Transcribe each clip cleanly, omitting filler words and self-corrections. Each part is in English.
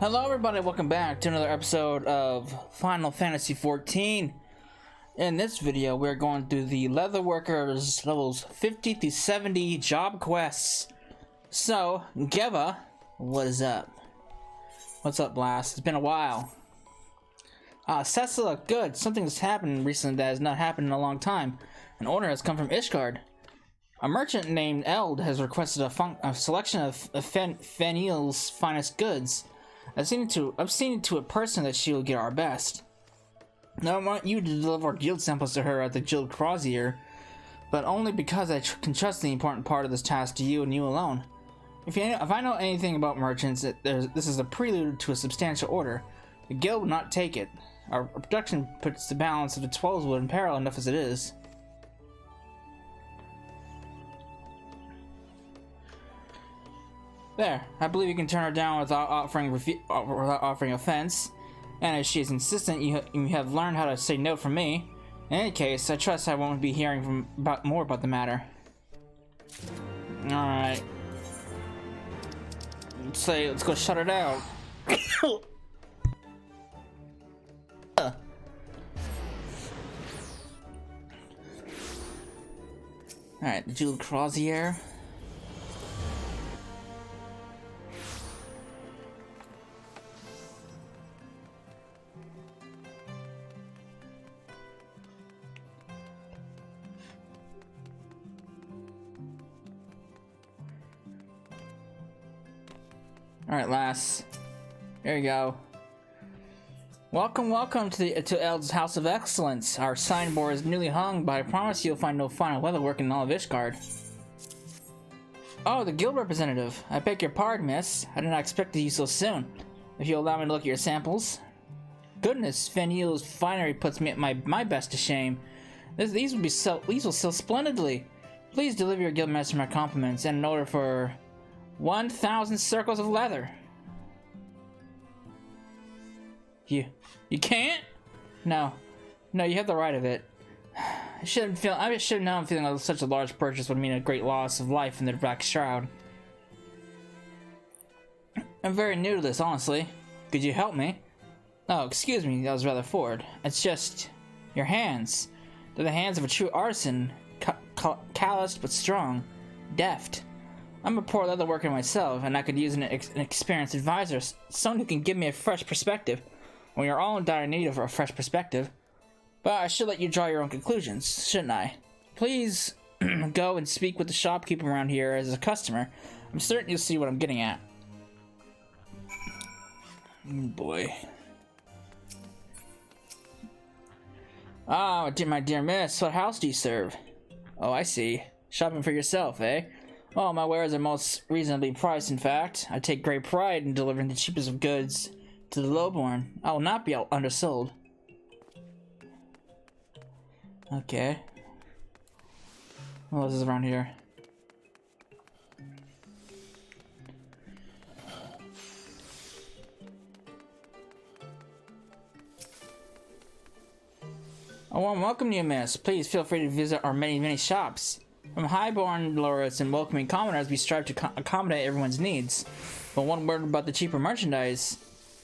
Hello everybody, welcome back to another episode of Final Fantasy XIV. In this video, we're going through the Leatherworkers levels 50 to 70 job quests. So, Geva, what is up? What's up, Blast? It's been a while. Cecilla, good. Something has happened recently that has not happened in a long time. An order has come from Ishgard. A merchant named Eld has requested a selection of Fen Yll's finest goods. I've seen it to a person that she will get our best. Now I want you to deliver guild samples to her at the guild crozier, but only because I can trust the important part of this task to you and you alone. If I know anything about merchants, this is a prelude to a substantial order. The guild will not take it. Our production puts the balance of the 12s wood in peril enough as it is. There, I believe you can turn her down without offering offense. And if she is insistent, you have learned how to say no from me. In any case, I trust I won't be hearing more about the matter. Alright. Let's go shut it out. Alright, the Jewel Crozier. Alright, lass. There you go. Welcome to Eld's House of Excellence. Our signboard is newly hung, but I promise you'll find no finer leatherwork in all of Ishgard. Oh, the guild representative. I beg your pardon, miss. I did not expect you so soon. If you'll allow me to look at your samples. Goodness, Fen Yll's finery puts me at my best to shame. These will sell splendidly. Please deliver your guildmaster my compliments and an order for 1,000 circles of leather. You can't? No, you have the right of it. I should have known feeling like such a large purchase would mean a great loss of life in the Black Shroud. I'm very new to this, honestly. Could you help me? Oh, excuse me, that was rather forward. It's just your hands. They're the hands of a true artisan, calloused but strong, deft. I'm a poor leatherworker myself, and I could use an experienced advisor, someone who can give me a fresh perspective. We are all in dire need of a fresh perspective. But I should let you draw your own conclusions, shouldn't I? Please go and speak with the shopkeeper around here as a customer. I'm certain you'll see what I'm getting at. Oh boy. Ah, my dear miss, what house do you serve? Oh, I see. Shopping for yourself, eh? Well, my wares are most reasonably priced, in fact. I take great pride in delivering the cheapest of goods to the lowborn. I will not be undersold. Okay. What else is around here? A warm welcome to you, miss. Please feel free to visit our many shops. From highborn lords and welcoming commoners, we strive to accommodate everyone's needs. But one word about the cheaper merchandise.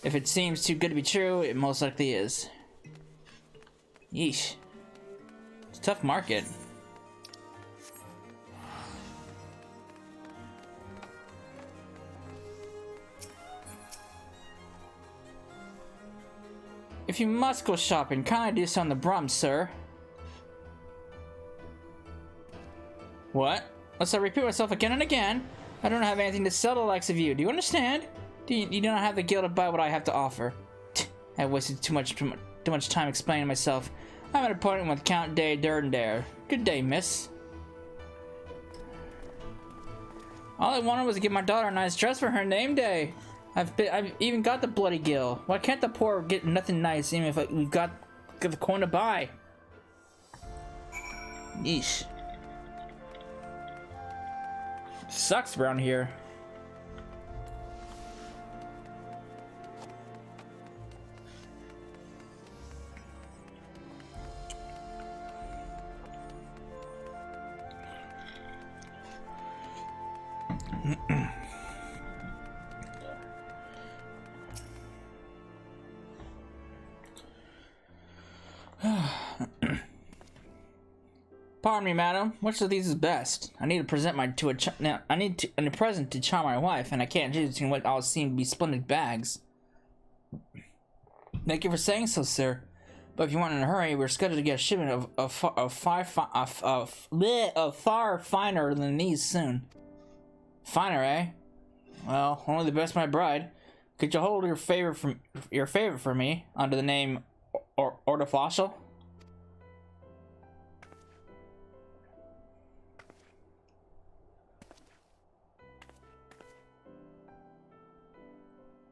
If it seems too good to be true, it most likely is. Yeesh. It's a tough market. If you must go shopping, kindly do so on the brum, sir. What? Must I repeat myself again and again? I don't have anything to sell to the likes of you. Do you understand? You do not have the guild to buy what I have to offer. I wasted too much time explaining myself. I'm at an appointment with Count de Durdendare. Good day, miss. All I wanted was to give my daughter a nice dress for her name day. I've even got the bloody gill. Why can't the poor get nothing nice even if we've got the coin to buy? Yeesh. Sucks around here. Pardon me, madam. Which of these is best? I need to present my a present to charm my wife, and I can't choose between what all seem to be splendid bags. Thank you for saying so, sir. But if you want in a hurry, we're scheduled to get a shipment of far finer than these soon. Finer, eh? Well, only the best, my bride. Could you hold your favorite for me under the name Ortofossil?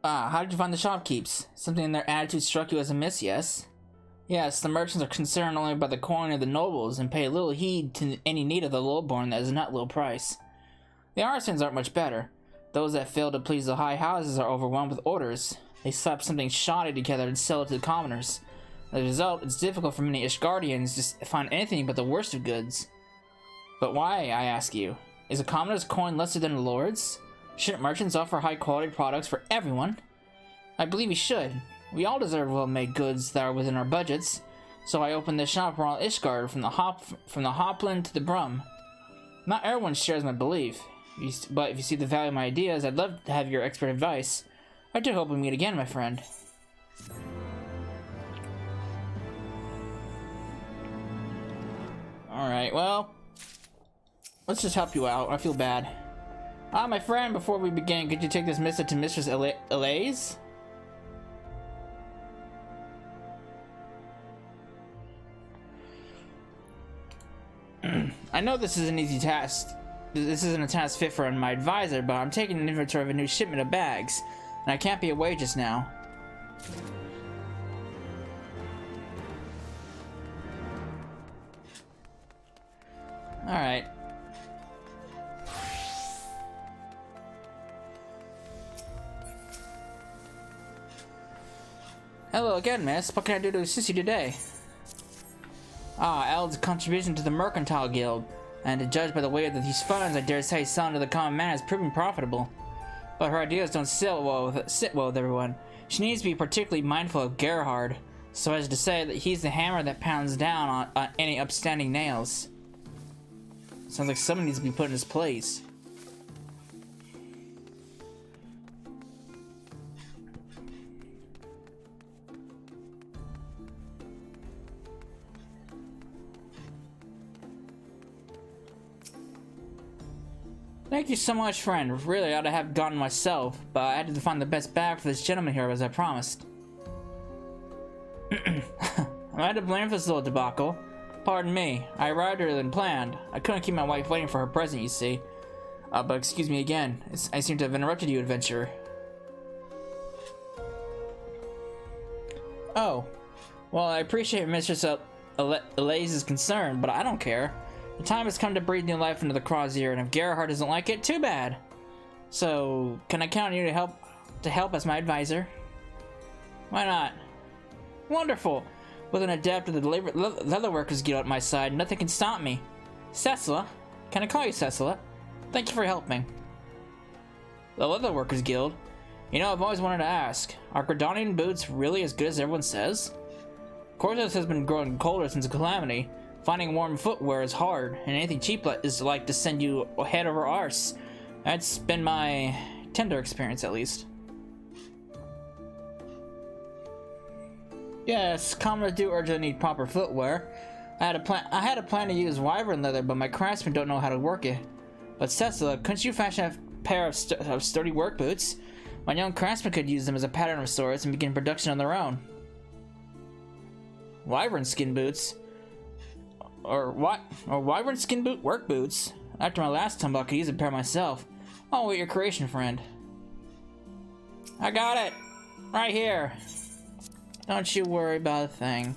How did you find the shopkeepers? Something in their attitude struck you as amiss, yes? Yes, the merchants are concerned only by the coin of the nobles and pay little heed to any need of the lowborn that is not low price. The artisans aren't much better. Those that fail to please the high houses are overwhelmed with orders. They slap something shoddy together and sell it to the commoners. As a result, it's difficult for many Ishgardians to find anything but the worst of goods. But why, I ask you? Is a commoner's coin lesser than a lord's? Shouldn't merchants offer high-quality products for everyone? I believe we should. We all deserve well-made goods that are within our budgets. So I opened this shop for all Ishgard, from the Hopland to the Brum. Not everyone shares my belief, but if you see the value of my ideas, I'd love to have your expert advice. I do hope we meet again, my friend. Alright, well, let's just help you out. I feel bad. My friend, before we begin, could you take this missive to Mistress Elise? I know this is an easy task. This isn't a task fit for my advisor, but I'm taking an inventory of a new shipment of bags, and I can't be away just now. Alright. Hello again, miss. What can I do to assist you today? Eld's contribution to the Mercantile Guild, and to judge by the weight of these funds, I dare say selling to the common man has proven profitable. But her ideas don't sit well with everyone. She needs to be particularly mindful of Gerhard, so as to say that he's the hammer that pounds down on any upstanding nails. Sounds like someone needs to be put in his place. Thank you so much, friend. Really, I'd have gotten myself, but I had to find the best bag for this gentleman here as I promised. I had to blame for this little debacle. Pardon me, I arrived earlier than planned. I couldn't keep my wife waiting for her present, you see. But excuse me again. I seem to have interrupted you, adventurer. Oh. Well, I appreciate Mistress Elise's concern, but I don't care. The time has come to breathe new life into the Crozier, and if Gerhard doesn't like it, too bad. So, can I count on you to help as my advisor? Why not? Wonderful! With an adept of the Leatherworkers Guild at my side, nothing can stop me. Cecila? Can I call you Cecila? Thank you for helping. The Leatherworkers Guild? You know, I've always wanted to ask, are Gridanian boots really as good as everyone says? Corsos has been growing colder since the Calamity. Finding warm footwear is hard, and anything cheap is like to send you head over arse. That's been my tender experience, at least. Yes, commoners do urgently need proper footwear. I had a plan to use wyvern leather, but my craftsmen don't know how to work it. But Cecila, couldn't you fashion a pair of sturdy work boots? My young craftsmen could use them as a pattern of sorts and begin production on their own. Wyvern skin boots? Or wyvern skin work boots? After my last tumble, I could use a pair myself. I'll wait your creation, friend. I got it! Right here! Don't you worry about a thing.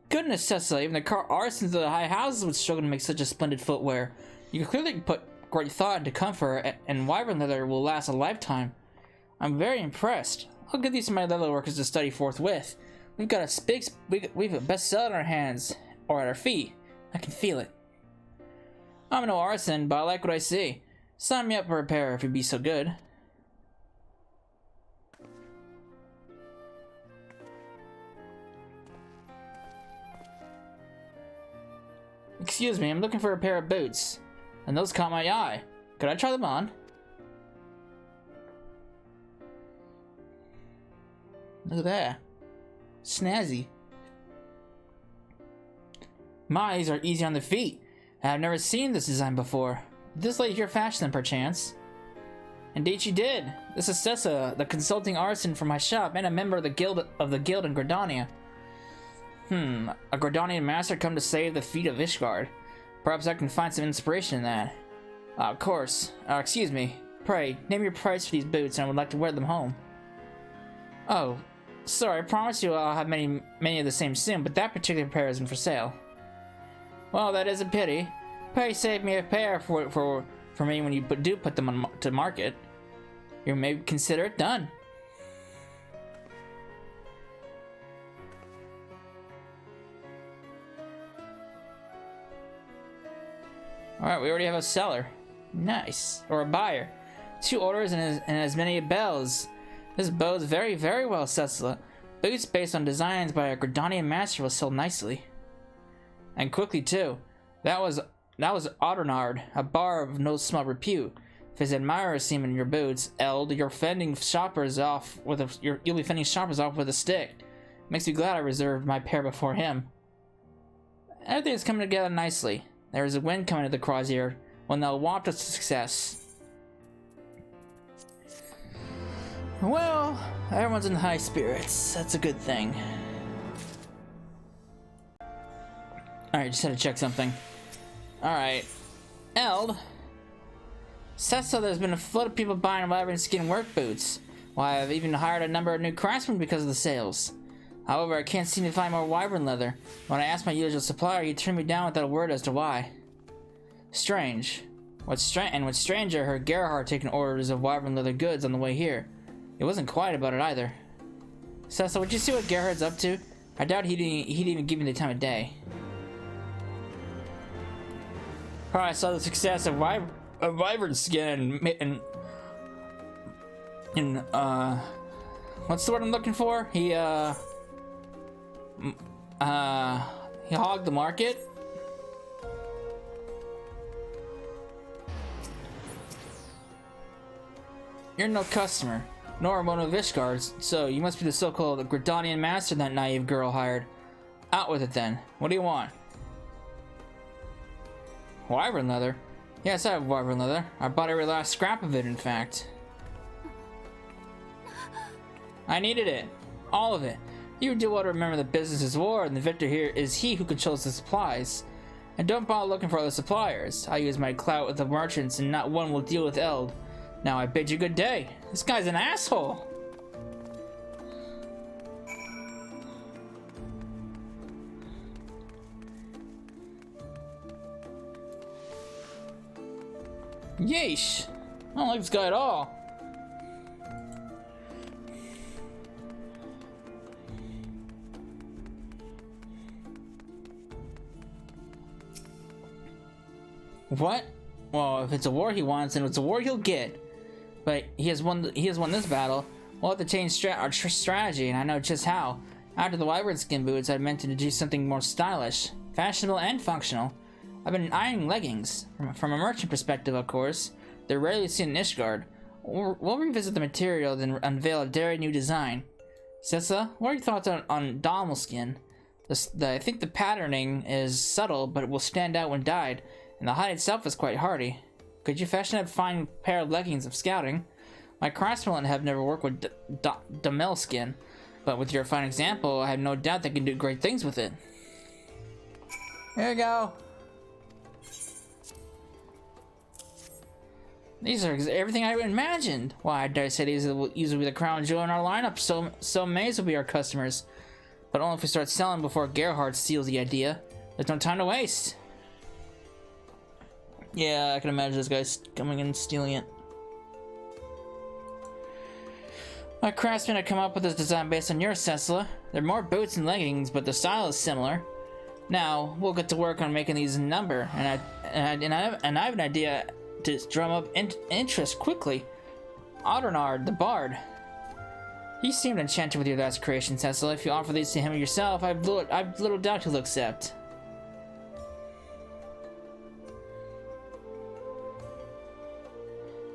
Goodness, Cecily, even the artisans of the high houses would struggle to make such a splendid footwear. You clearly put great thought into comfort, and wyvern leather will last a lifetime. I'm very impressed. I'll give these to my leather workers to study forthwith. We've got we've a bestseller in our hands, or at our feet. I can feel it. I'm no artisan, but I like what I see. Sign me up for a pair if you'd be so good. Excuse me, I'm looking for a pair of boots. And those caught my eye. Could I try them on? Look at that. Snazzy. My, these are easy on the feet. I've never seen this design before. Did this lady here fashion them, perchance? Indeed she did. This is Sessa, the consulting artisan from my shop and a member of the guild in Gridania. A Gridanian master come to save the feet of Ishgard. Perhaps I can find some inspiration in that. Of course. Excuse me. Pray, name your price for these boots and I would like to wear them home. Oh, sorry, I promise you I'll have many of the same soon, but that particular pair isn't for sale. Well, that is a pity. Pray save me a pair for me when you do put them on to market. You may consider it done. Alright, we already have a seller. Nice. Or a buyer. 2 orders and as many bells. This bodes very, very well, Cecila. Boots based on designs by a Gridanian master will sell nicely. And quickly, too. That was Audernard, a bar of no small repute. If his admirers see him in your boots, Eld, you'll be fending shoppers off with a stick. Makes me glad I reserved my pair before him. Everything's coming together nicely. There is a wind coming to the crozier, one that will waft us to success. Well, everyone's in high spirits. That's a good thing. Alright, just had to check something. Alright. Eld. Sessa, there's been a flood of people buying wyvern skin work boots. Why, I've even hired a number of new craftsmen because of the sales. However, I can't seem to find more wyvern leather. When I asked my usual supplier, he turned me down without a word as to why. Strange. What's stranger, I heard Gerhard taking orders of wyvern leather goods on the way here. He wasn't quiet about it either. Sessa, would you see what Gerhard's up to? I doubt he'd even give me the time of day. Probably saw the success of wyvern skin and what's the word I'm looking for? He hogged the market. You're no customer, nor one of Ishgard's, so you must be the so-called Gridanian master that naive girl hired. Out with it then. What do you want? Wyvern leather? Yes, I have wyvern leather. I bought every last scrap of it, in fact. I needed it. All of it. You do well to remember that business is war, and the victor here is he who controls the supplies. And don't bother looking for other suppliers. I use my clout with the merchants, and not one will deal with Eld. Now I bid you good day. This guy's an asshole. Yeesh. I don't like this guy at all. What? Well, if it's a war he wants, then it's a war he'll get. But he has won this battle. We'll have to change our strategy, and I know just how. After the wyvern skin boots, I meant to do something more stylish, fashionable, and functional. I've been eyeing leggings. From a merchant perspective, of course. They're rarely seen in Ishgard. We'll revisit the material, then unveil a daring new design. Sessa, what are your thoughts on Dommel skin? I think the patterning is subtle, but it will stand out when dyed, and the hide itself is quite hardy. Could you fashion a fine pair of leggings of scouting? My craftsmen have never worked with Dommel skin, but with your fine example, I have no doubt they can do great things with it. Here we go. These are everything I imagined. Why, I dare say these will usually be the crown jewel in our lineup, so Maze will be our customers. But only if we start selling before Gerhard steals the idea. There's no time to waste. Yeah, I can imagine this guy's coming in and stealing it. My craftsmen have come up with this design based on yours, Cecila. There are more boots and leggings, but the style is similar. Now, we'll get to work on making these in number, and I have an idea to drum up interest quickly. Audernard, the bard. He seemed enchanted with your last creation, Cecil. If you offer these to him yourself, I've little doubt he'll accept.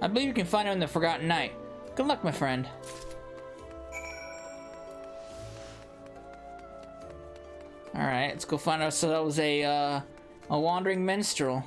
I believe you can find him in the Forgotten Night. Good luck, my friend. Alright, let's go find ourselves a wandering minstrel.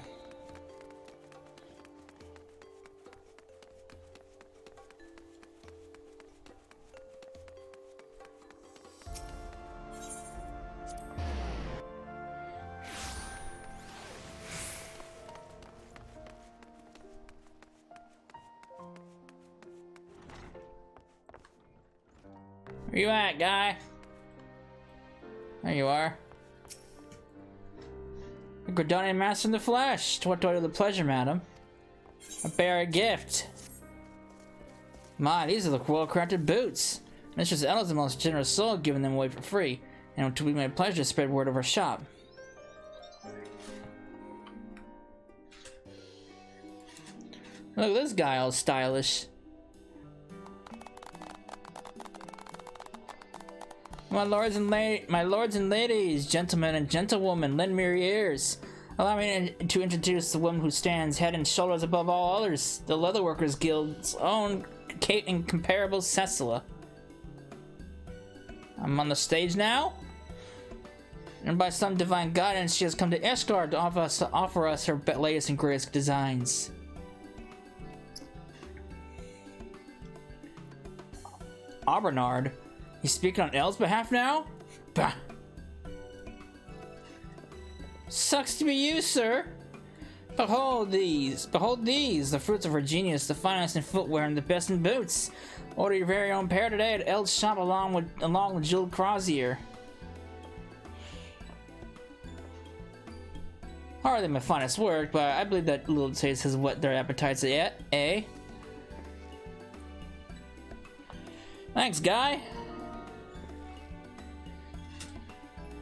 Where you at, guy? There you are. A Gridonian master in the flesh. To what do I do the pleasure, madam? I bear a gift. My, these are the well-crafted boots. Mistress Ella is the most generous soul, giving them away for free. And it will be my pleasure to spread word of our shop. Look at this guy, all stylish. My lords and ladies, gentlemen and gentlewomen, lend me your ears. Allow me to introduce the woman who stands head and shoulders above all others, the Leatherworkers Guild's own incomparable Cecilla. I'm on the stage now, and by some divine guidance, she has come to Ishgard to offer us her latest and greatest designs. Bernard. He's speaking on Elle's behalf now? Bah! Sucks to be you, sir! Behold these, the fruits of her genius, the finest in footwear and the best in boots. Order your very own pair today at Elle's shop along with Jules Crozier. Hardly my finest work, but I believe that little taste has whet their appetites yet, eh? Thanks, guy.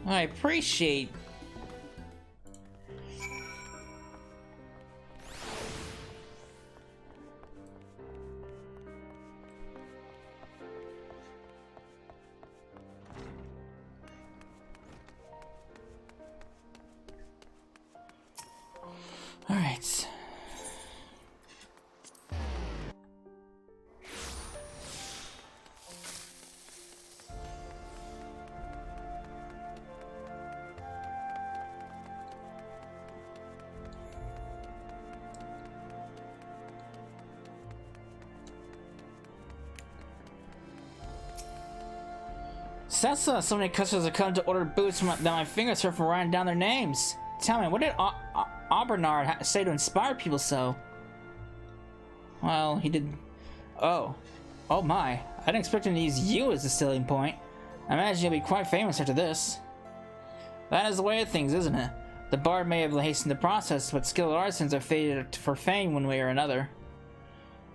I appreciate. All right. Cecilla, so many customers have come to order boots that my fingers hurt from writing down their names. Tell me, what did Bernard say to inspire people so? Well, he did. Oh my! I didn't expect him to use you as a selling point. I imagine you'll be quite famous after this. That is the way of things, isn't it? The bard may have hastened the process, but skilled artisans are fated for fame one way or another.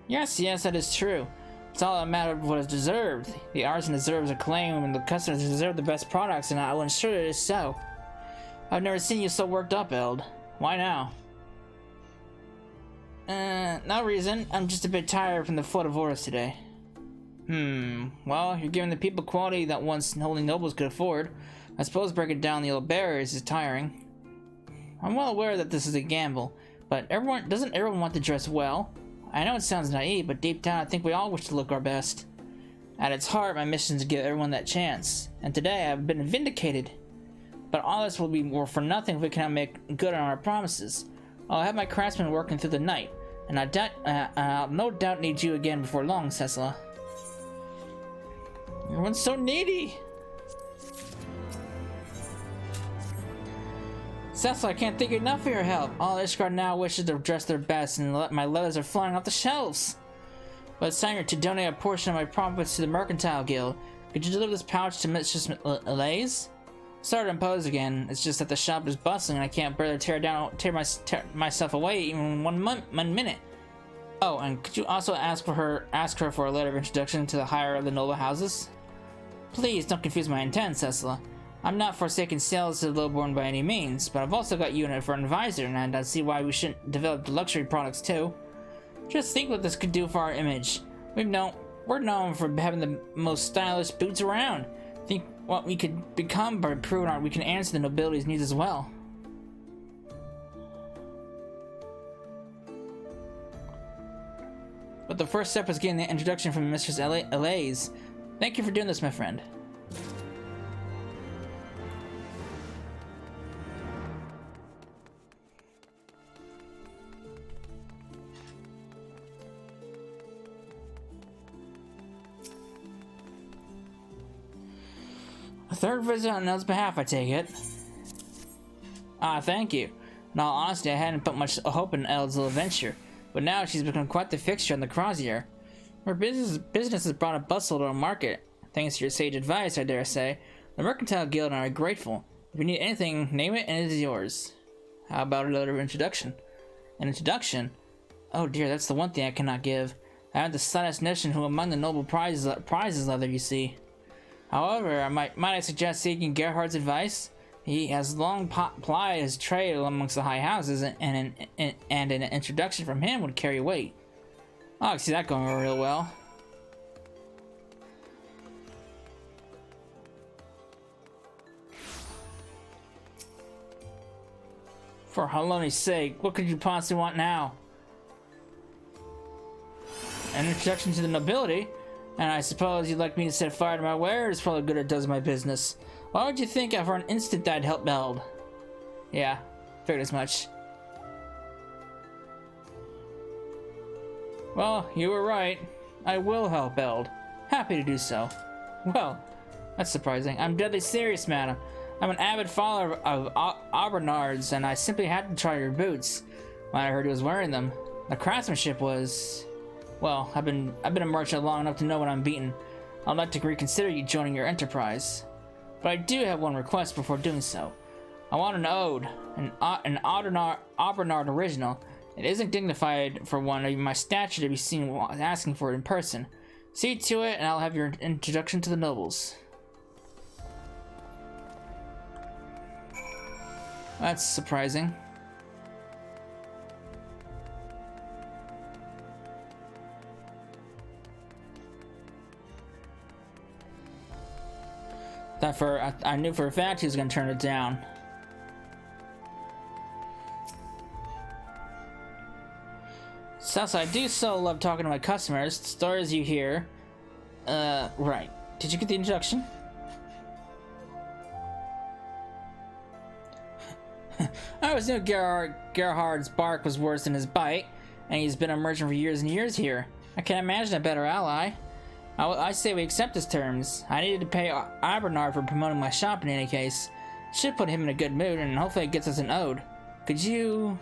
Yes, that is true. It's all a matter of what is deserved. The artisan deserves acclaim, and the customers deserve the best products, and I will ensure it is so. I've never seen you so worked up, Eld. Why now? No reason. I'm just a bit tired from the flood of orders today. Well, you're giving the people quality that once holy nobles could afford. I suppose breaking down the old barriers is tiring. I'm well aware that this is a gamble, but doesn't everyone want to dress well? I know it sounds naive, but deep down I think we all wish to look our best. At its heart, my mission is to give everyone that chance, and today I've been vindicated. But all this will be for nothing if we cannot make good on our promises. I'll have my craftsmen working through the night, and I'll no doubt need you again before long, Cecilla. Everyone's so needy! Cecil, I can't thank you enough for your help. All Ishgard now wishes to dress their best, and my leathers are flying off the shelves. But it's time to donate a portion of my profits to the Mercantile Guild. Could you deliver this pouch to Mistress Lays? Sorry to impose again. It's just that the shop is bustling, and I can't barely tear myself away even one minute. Oh, and could you also ask her for a letter of introduction to the higher of the noble houses? Please don't confuse my intent, Cecilla. I'm not forsaking sales to the lowborn by any means, but I've also got you in it for an advisor, and I see why we shouldn't develop the luxury products too. Just think what this could do for our image. We're known for having the most stylish boots around. Think what we could become by proving we can answer the nobility's needs as well. But the first step was getting the introduction from Mistress Elise. Thank you for doing this, my friend. A third visit on Elle's behalf, I take it. Ah, thank you. In all honesty, I hadn't put much hope in Elle's little venture, but now she's become quite the fixture in the Crozier. Her business has brought a bustle to our market. Thanks to your sage advice, I dare say. The Mercantile Guild and I are grateful. If you need anything, name it and it is yours. How about a letter of introduction? An introduction? Oh dear, that's the one thing I cannot give. I haven't the slightest notion who among the noble prizes leather, you see. However, might I suggest seeking Gerhard's advice? He has long plied his trade amongst the high houses, and an introduction from him would carry weight. Oh, I can see that going over real well. For Haloni's sake, what could you possibly want now? An introduction to the nobility? And I suppose you'd like me to set fire to my wares? Probably good it does my business. Why would you think for an instant I'd help Eld? Yeah, figured as much. Well, you were right. I will help Eld. Happy to do so. Well, that's surprising. I'm deadly serious, madam. I'm an avid follower of Aubernard's, and I simply had to try your boots when I heard he was wearing them. The craftsmanship was... Well, I've been a merchant long enough to know when I'm beaten. I'd like to reconsider you joining your enterprise. But I do have one request before doing so. I want an ode, an Aubernard original. It isn't dignified for one of my stature to be seen asking for it in person. See to it, and I'll have your introduction to the nobles. That's surprising. I knew for a fact he was going to turn it down. So I do so love talking to my customers. Stories you hear. Right. Did you get the introduction? I always knew Gerhard's bark was worse than his bite, and he's been a merchant for years and years here. I can't imagine a better ally. I say we accept his terms. I needed to pay Aubernard for promoting my shop in any case. Should put him in a good mood, and hopefully it gets us an ode. Could you...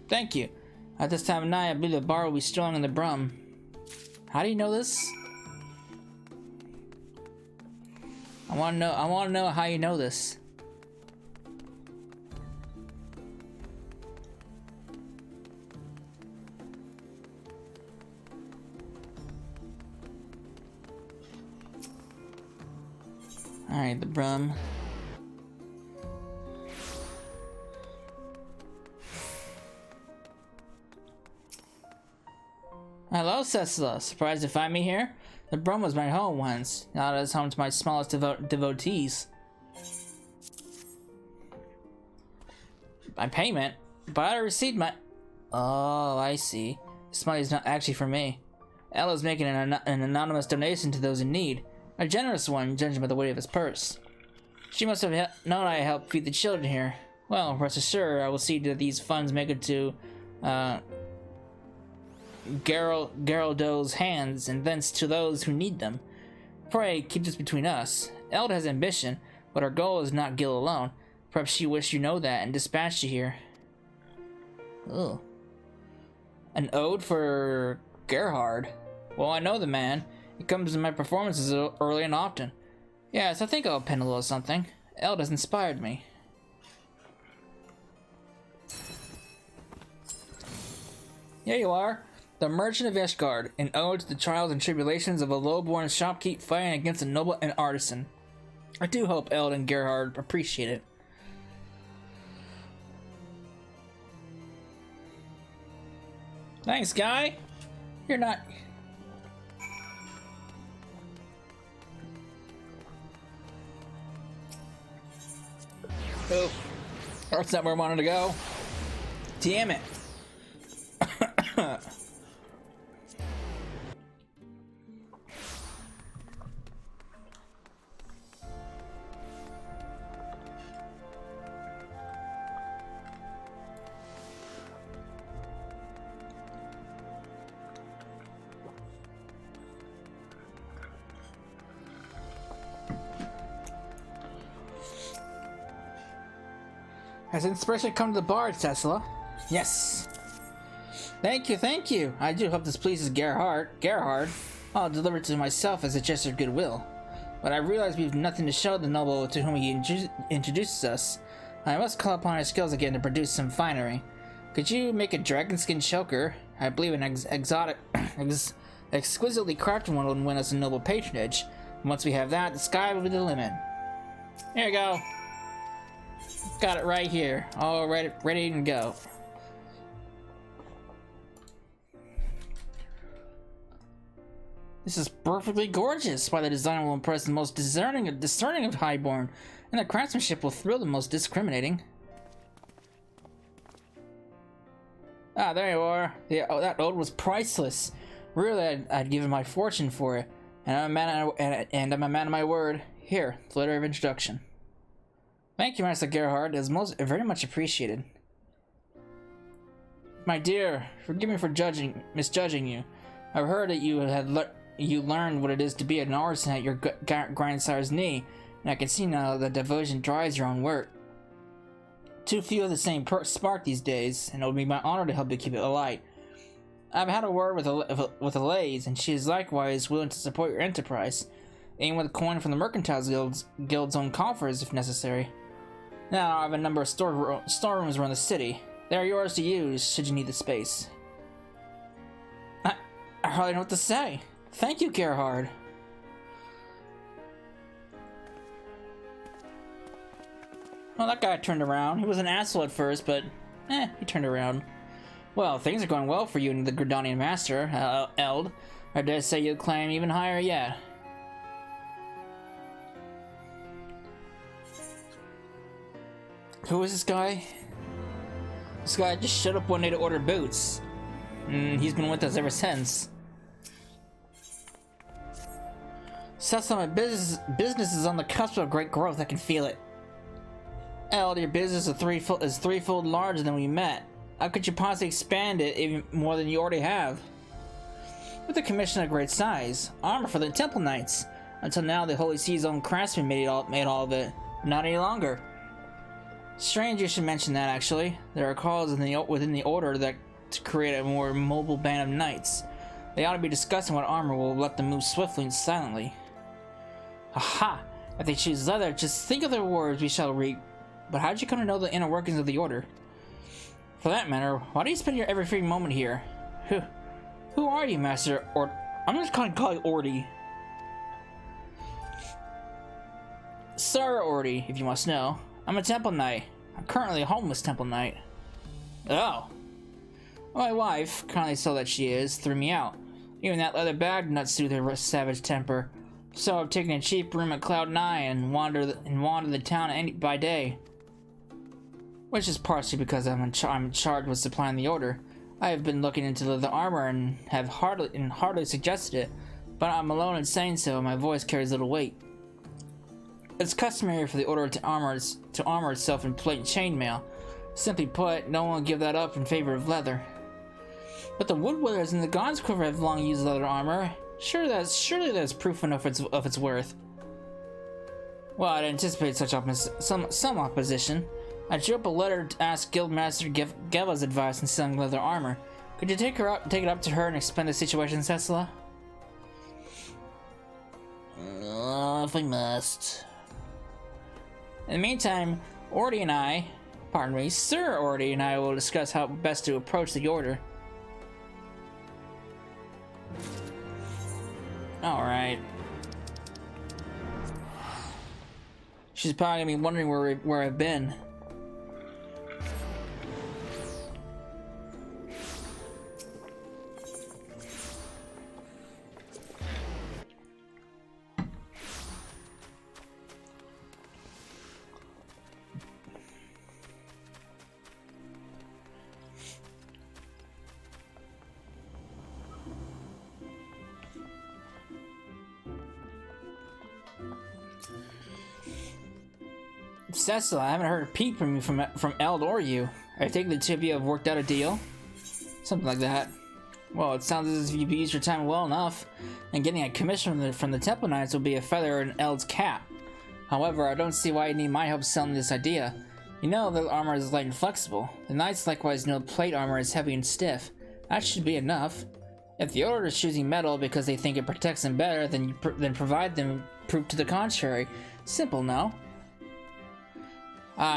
Thank you. At this time of night, I believe the bar will be strong in the Brum. How do you know this? I want to know how you know this. Alright, the Brum. Hello, Cecilla. Surprised to find me here? The Brum was my home once. Now it is home to my smallest devotees. My payment? But I received my... Oh, I see. This money is not actually for me. Ella's making an anonymous donation to those in need. A generous one, judging by the weight of his purse. She must have known I helped feed the children here. Well, rest assured, I will see that these funds make it to Geraldo's hands, and thence to those who need them. Pray, keep this between us. Eld has ambition, but our goal is not Gil alone. Perhaps she wished you know that and dispatched you here. Ugh. An ode for Gerhard. Well, I know the man. He comes in my performances early and often. Yes, I think I'll pen a little something. Eld has inspired me. Here you are. The Merchant of Ishgard, an ode to the trials and tribulations of a low-born shopkeep fighting against a noble and artisan. I do hope Eld and Gerhard appreciate it. Thanks, guy. You're not... Oh. That's not where I wanted to go. Damn it. Has inspiration come to the bard, Tesla? Yes. Thank you, thank you. I do hope this pleases Gerhard. I'll deliver it to myself as a gesture of goodwill. But I realize we've nothing to show the noble to whom he introduces us. I must call upon our skills again to produce some finery. Could you make a dragon skin choker? I believe an exquisitely crafted one will win us a noble patronage. And once we have that, the sky will be the limit. Here you go. Got it right here. All ready to go. This is perfectly gorgeous. Why, the design will impress the most discerning of highborn, and the craftsmanship will thrill the most discriminating. Ah, there you are. That ode was priceless. Really, I'd given my fortune for it, and I'm a man of my word. Here, the letter of introduction. Thank you, Master Gerhard. It is very much appreciated. My dear, forgive me for misjudging you. I've heard that you learned what it is to be an artisan at your grandsire's knee, and I can see now that devotion drives your own work. Too few of the same spark these days, and it would be my honor to help you keep it alight. I've had a word with Alaise, and she is likewise willing to support your enterprise, even with coin from the Mercantile Guild's own coffers if necessary. Now I have a number of storerooms around the city. They are yours to use should you need the space. I hardly know what to say. Thank you, Gerhard. Well, that guy turned around. He was an asshole at first, but he turned around. Well, things are going well for you and the Gridanian Master, Eld. I dare say you'll climb even higher yet. Who is this guy? This guy just showed up one day to order boots. He's been with us ever since. Cecil, my business is on the cusp of great growth. I can feel it. Eld, your business is threefold larger than we met. How could you possibly expand it even more than you already have? With a commission of great size, armor for the Temple Knights. Until now, the Holy See's own craftsmen made all of it. Not any longer. Strange you should mention that, actually. There are calls within the Order that to create a more mobile band of knights. They ought to be discussing what armor will let them move swiftly and silently. Aha! If they choose leather, just think of the rewards we shall reap. But how did you come to know the inner workings of the Order? For that matter, why do you spend your every free moment here? Who are you, Master I'm just gonna call you Ordy. Sir Ordy, if you must know. I'm a Temple Knight. I'm currently a homeless Temple Knight. Oh. My wife, kindly so that she is, threw me out. Even that leather bag did not soothe her savage temper. So I've taken a cheap room at Cloud 9 and wander the town by day. Which is partially because I'm charged with supplying the Order. I have been looking into leather armor and have hardly suggested it, but I'm alone in saying so, and my voice carries little weight. It's customary for the Order to armor itself in plate and chainmail. Simply put, no one will give that up in favor of leather. But the Woodwillers and the God's Quiver have long used leather armor. Surely that's proof enough of its worth. Well, I'd anticipate such some opposition. I drew up a letter to ask Guildmaster Geva's advice in selling leather armor. Could you take it up to her and explain the situation, Cecila? If I must. In the meantime, Sir Ordy and I will discuss how best to approach the Order. Alright. She's probably gonna be wondering where I've been. Cecil, I haven't heard a peep from you from Eld or you. I think the two of you have worked out a deal? Something like that. Well, it sounds as if you've used your time well enough, and getting a commission from the Temple Knights will be a feather in Eld's cap. However, I don't see why you need my help selling this idea. You know the armor is light and flexible. The Knights likewise know plate armor is heavy and stiff. That should be enough. If the Order is choosing metal because they think it protects them better, then provide them proof to the contrary. Simple, no?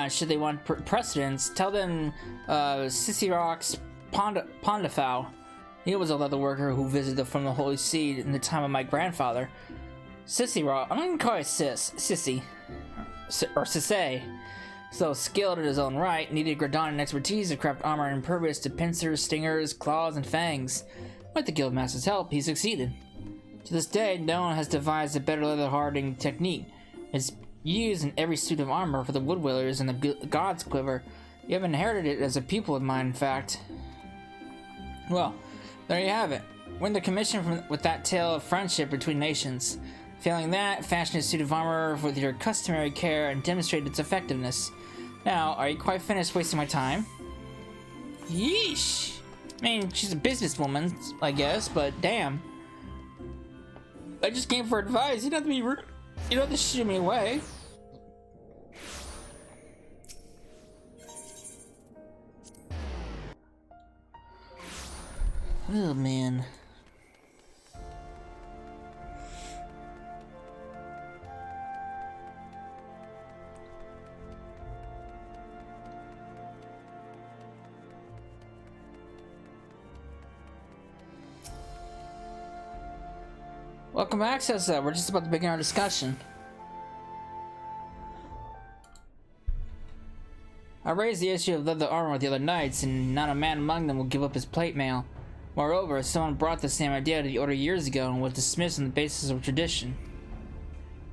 Should they want precedence, tell them Sisirok's Pondafau. He was a leatherworker who visited from the Holy See in the time of my grandfather. Sisirok, I'm gonna call it Sissy. Or Sissay. So skilled in his own right, needed Gradonian expertise to craft armor impervious to pincers, stingers, claws, and fangs. With the Guildmaster's help, he succeeded. To this day, no one has devised a better leather hardening technique. It's used in every suit of armor for the Woodwellers and the God's Quiver. You have inherited it as a pupil of mine, in fact. Well, there you have it. Win the commission with that tale of friendship between nations. Failing that, fashion a suit of armor with your customary care and demonstrate its effectiveness. Now, are you quite finished wasting my time? Yeesh! I mean, she's a businesswoman, I guess, but damn. I just came for advice. You don't have to be rude. You don't have to shoo me away. Oh, man. Welcome back, Cessa. We're just about to begin our discussion. I raised the issue of leather armor with the other knights, and not a man among them will give up his plate mail. Moreover, someone brought the same idea to the Order years ago and was dismissed on the basis of tradition.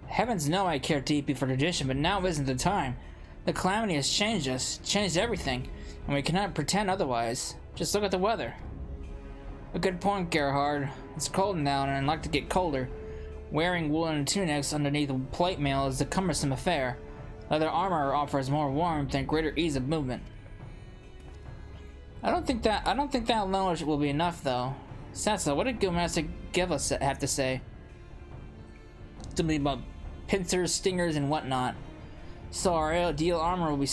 Heavens know I care deeply for tradition, but now isn't the time. The calamity has changed us, changed everything, and we cannot pretend otherwise. Just look at the weather. A good point, Gerhard. It's cold now, and I'd like to get colder. Wearing woolen tunics underneath plate mail is a cumbersome affair. Leather armor offers more warmth and greater ease of movement. I don't think that alone will be enough, though. Sessa, what did Guildmaster give us have to say? Something about pincers, stingers, and whatnot. So our ideal armor will be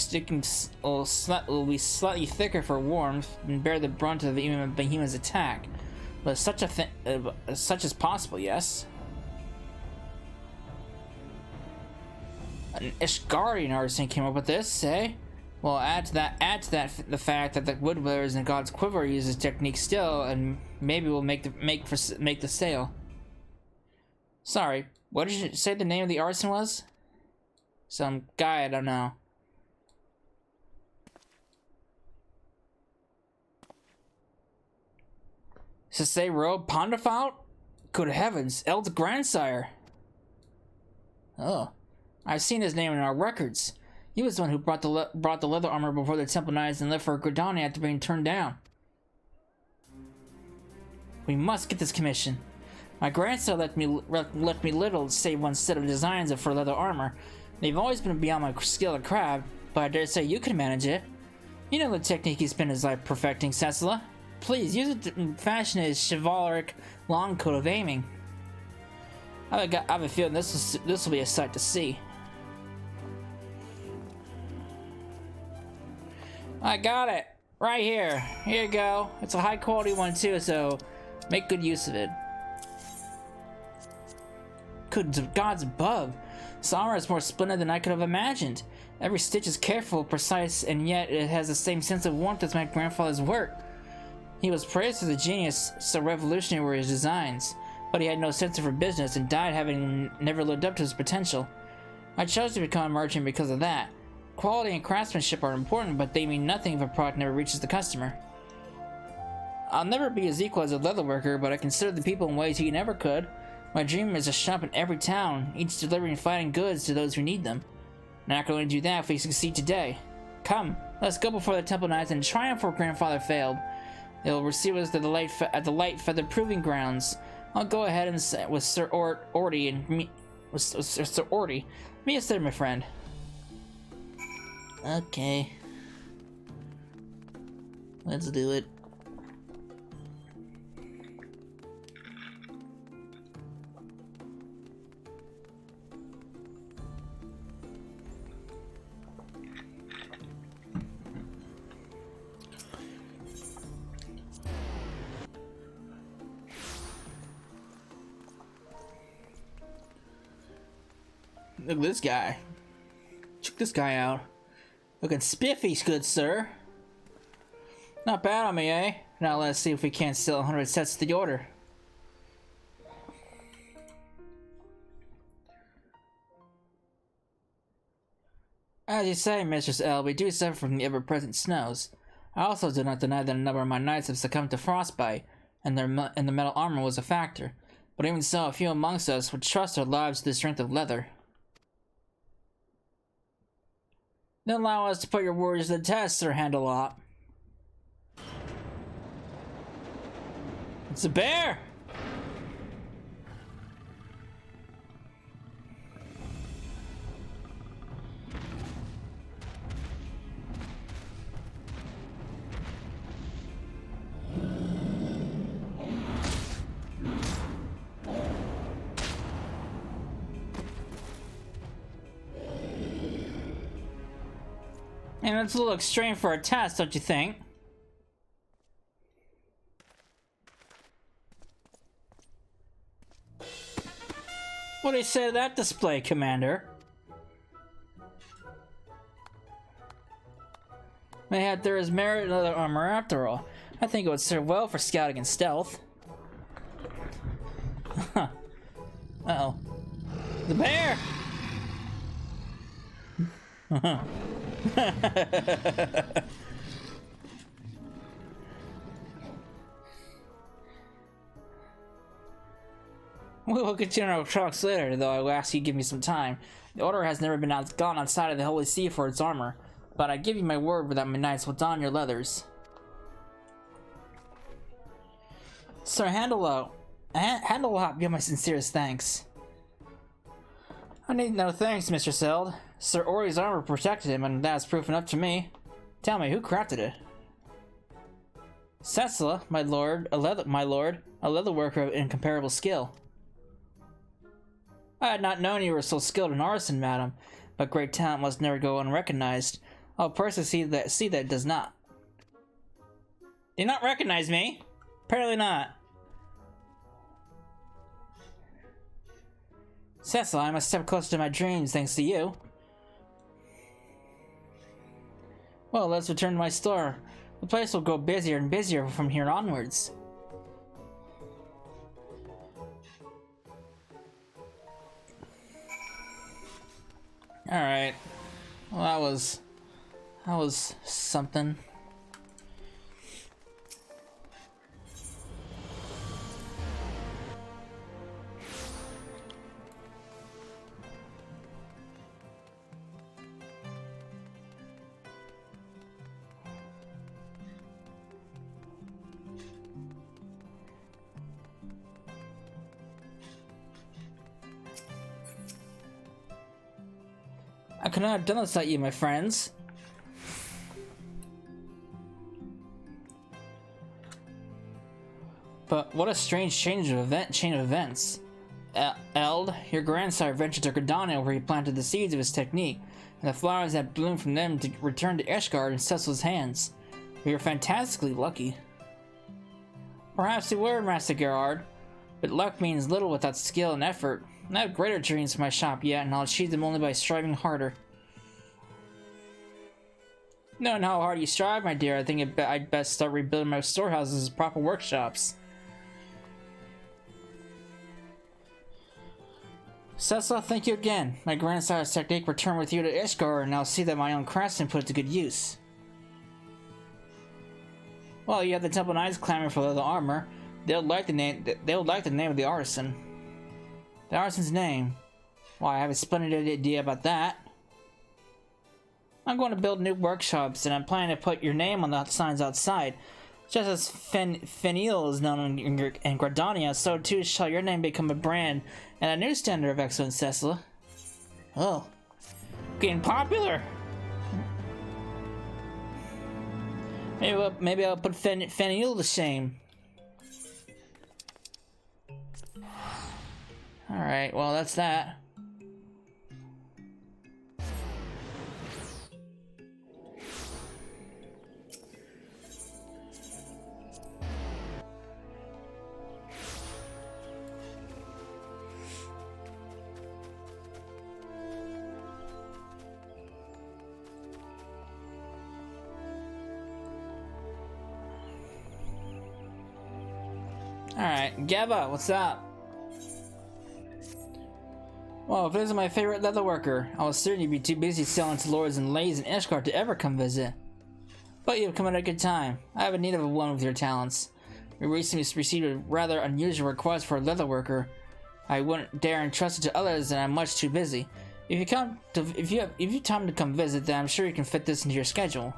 slightly thicker for warmth and bear the brunt of the behemoth's attack. But such as possible, yes. An Ishgarian artisan came up with this, eh? Well, add to that the fact that the Woodwellers and God's Quiver use this technique still, and maybe we'll make the sale. Sorry, what did you say the name of the artisan was? Some guy I don't know. Cicero Ponderfout? Good heavens, Eld's grandsire. Oh, I've seen his name in our records. He was the one who brought the leather armor before the Temple Knights and left for Gradani after being turned down. We must get this commission. My grandson left me little save one set of designs for leather armor. They've always been beyond my skill at craft, but I dare say you can manage it. You know the technique he spent his life perfecting, Cecilla. Please use it to fashion his chivalric long coat of aiming. I have a feeling this will be a sight to see. I got it right here. Here you go. It's a high quality one too, so make good use of it. Good gods above. This armor is more splendid than I could have imagined. Every stitch is careful, precise, and yet it has the same sense of warmth as my grandfather's work. He was praised as a genius, so revolutionary were his designs, but he had no sense for business and died having never lived up to his potential. I chose to become a merchant because of that. Quality and craftsmanship are important, but they mean nothing if a product never reaches the customer. I'll never be as equal as a leatherworker, but I consider the people in ways he never could. My dream is a shop in every town, each delivering fighting goods to those who need them. And I can only do that if we succeed today. Come, let's go before the Temple Knights and triumph where grandfather failed. They will receive us at the Light Feather Proving Grounds. I'll go ahead and with Sir Orty and Sir Orty. Me is there, my friend. Okay. Let's do it. Look at this guy. Check this guy out. Looking spiffy, good sir. Not bad on me, eh? Now let's see if we can't sell 100 sets to the order. As you say, Mistress L, we do suffer from the ever-present snows. I also do not deny that a number of my knights have succumbed to frostbite, and the metal armor was a factor. But even so, a few amongst us would trust their lives to the strength of leather. Then allow us to put your words to the test, Sir Handelop. It's a bear! And that's a little extreme for a test, don't you think? What do you say to that display, Commander? Mayhap there is merit in leather armor after all. I think it would serve well for scouting and stealth. Uh-oh. The bear! We will continue our talks later, though I will ask you to give me some time. The order has never been gone outside of the Holy See for its armor, but I give you my word that my knights will don your leathers. Sir Handelop, give my sincerest thanks. I need no thanks, Mr. Seld. Sir Ori's armor protected him, and that's proof enough to me. Tell me, who crafted it? Cecila, my lord, a leatherworker of incomparable skill. I had not known you were so skilled in artisan, madam, but great talent must never go unrecognized. I'll personally see that it does not. Do you not recognize me? Apparently not. Cecil, I'm a step closer to my dreams thanks to you. Well, let's return to my store. The place will grow busier and busier from here onwards. Alright. Well, that was something. I could not have done this without you, my friends. But what a strange chain of events. Eld, your grandsire ventured to Gridania where he planted the seeds of his technique, and the flowers that bloomed from them to return to Ishgard in Cecil's hands. We were fantastically lucky. Perhaps we were, Master Gerard, but luck means little without skill and effort. I have greater dreams for my shop yet, and I'll achieve them only by striving harder. Knowing how hard you strive, my dear, I think I'd best start rebuilding my storehouses as proper workshops. Cecil, thank you again. My grandsire's technique returned with you to Ishgard, and I'll see that my own craftsmen put it to good use. Well, you have the Temple Knights clamoring for leather armor. They would like the name of the artisan. The artisan's name? Why, I have a splendid idea about that. I'm going to build new workshops, and I'm planning to put your name on the signs outside. Just as Fen Yll is known in Gridania, so too shall your name become a brand and a new standard of excellence, Cecil. Oh, getting popular. Maybe I'll put Fen Yll to shame. Alright, well that's that. Alright, Geva, what's up? Well, if it isn't my favorite leatherworker, I was certain you'd be too busy selling to lords and ladies in Ishgard to ever come visit. But you've come at a good time. I have a need of one with your talents. We recently received a rather unusual request for a leatherworker. I wouldn't dare entrust it to others, and I'm much too busy. If you have time to come visit, then I'm sure you can fit this into your schedule.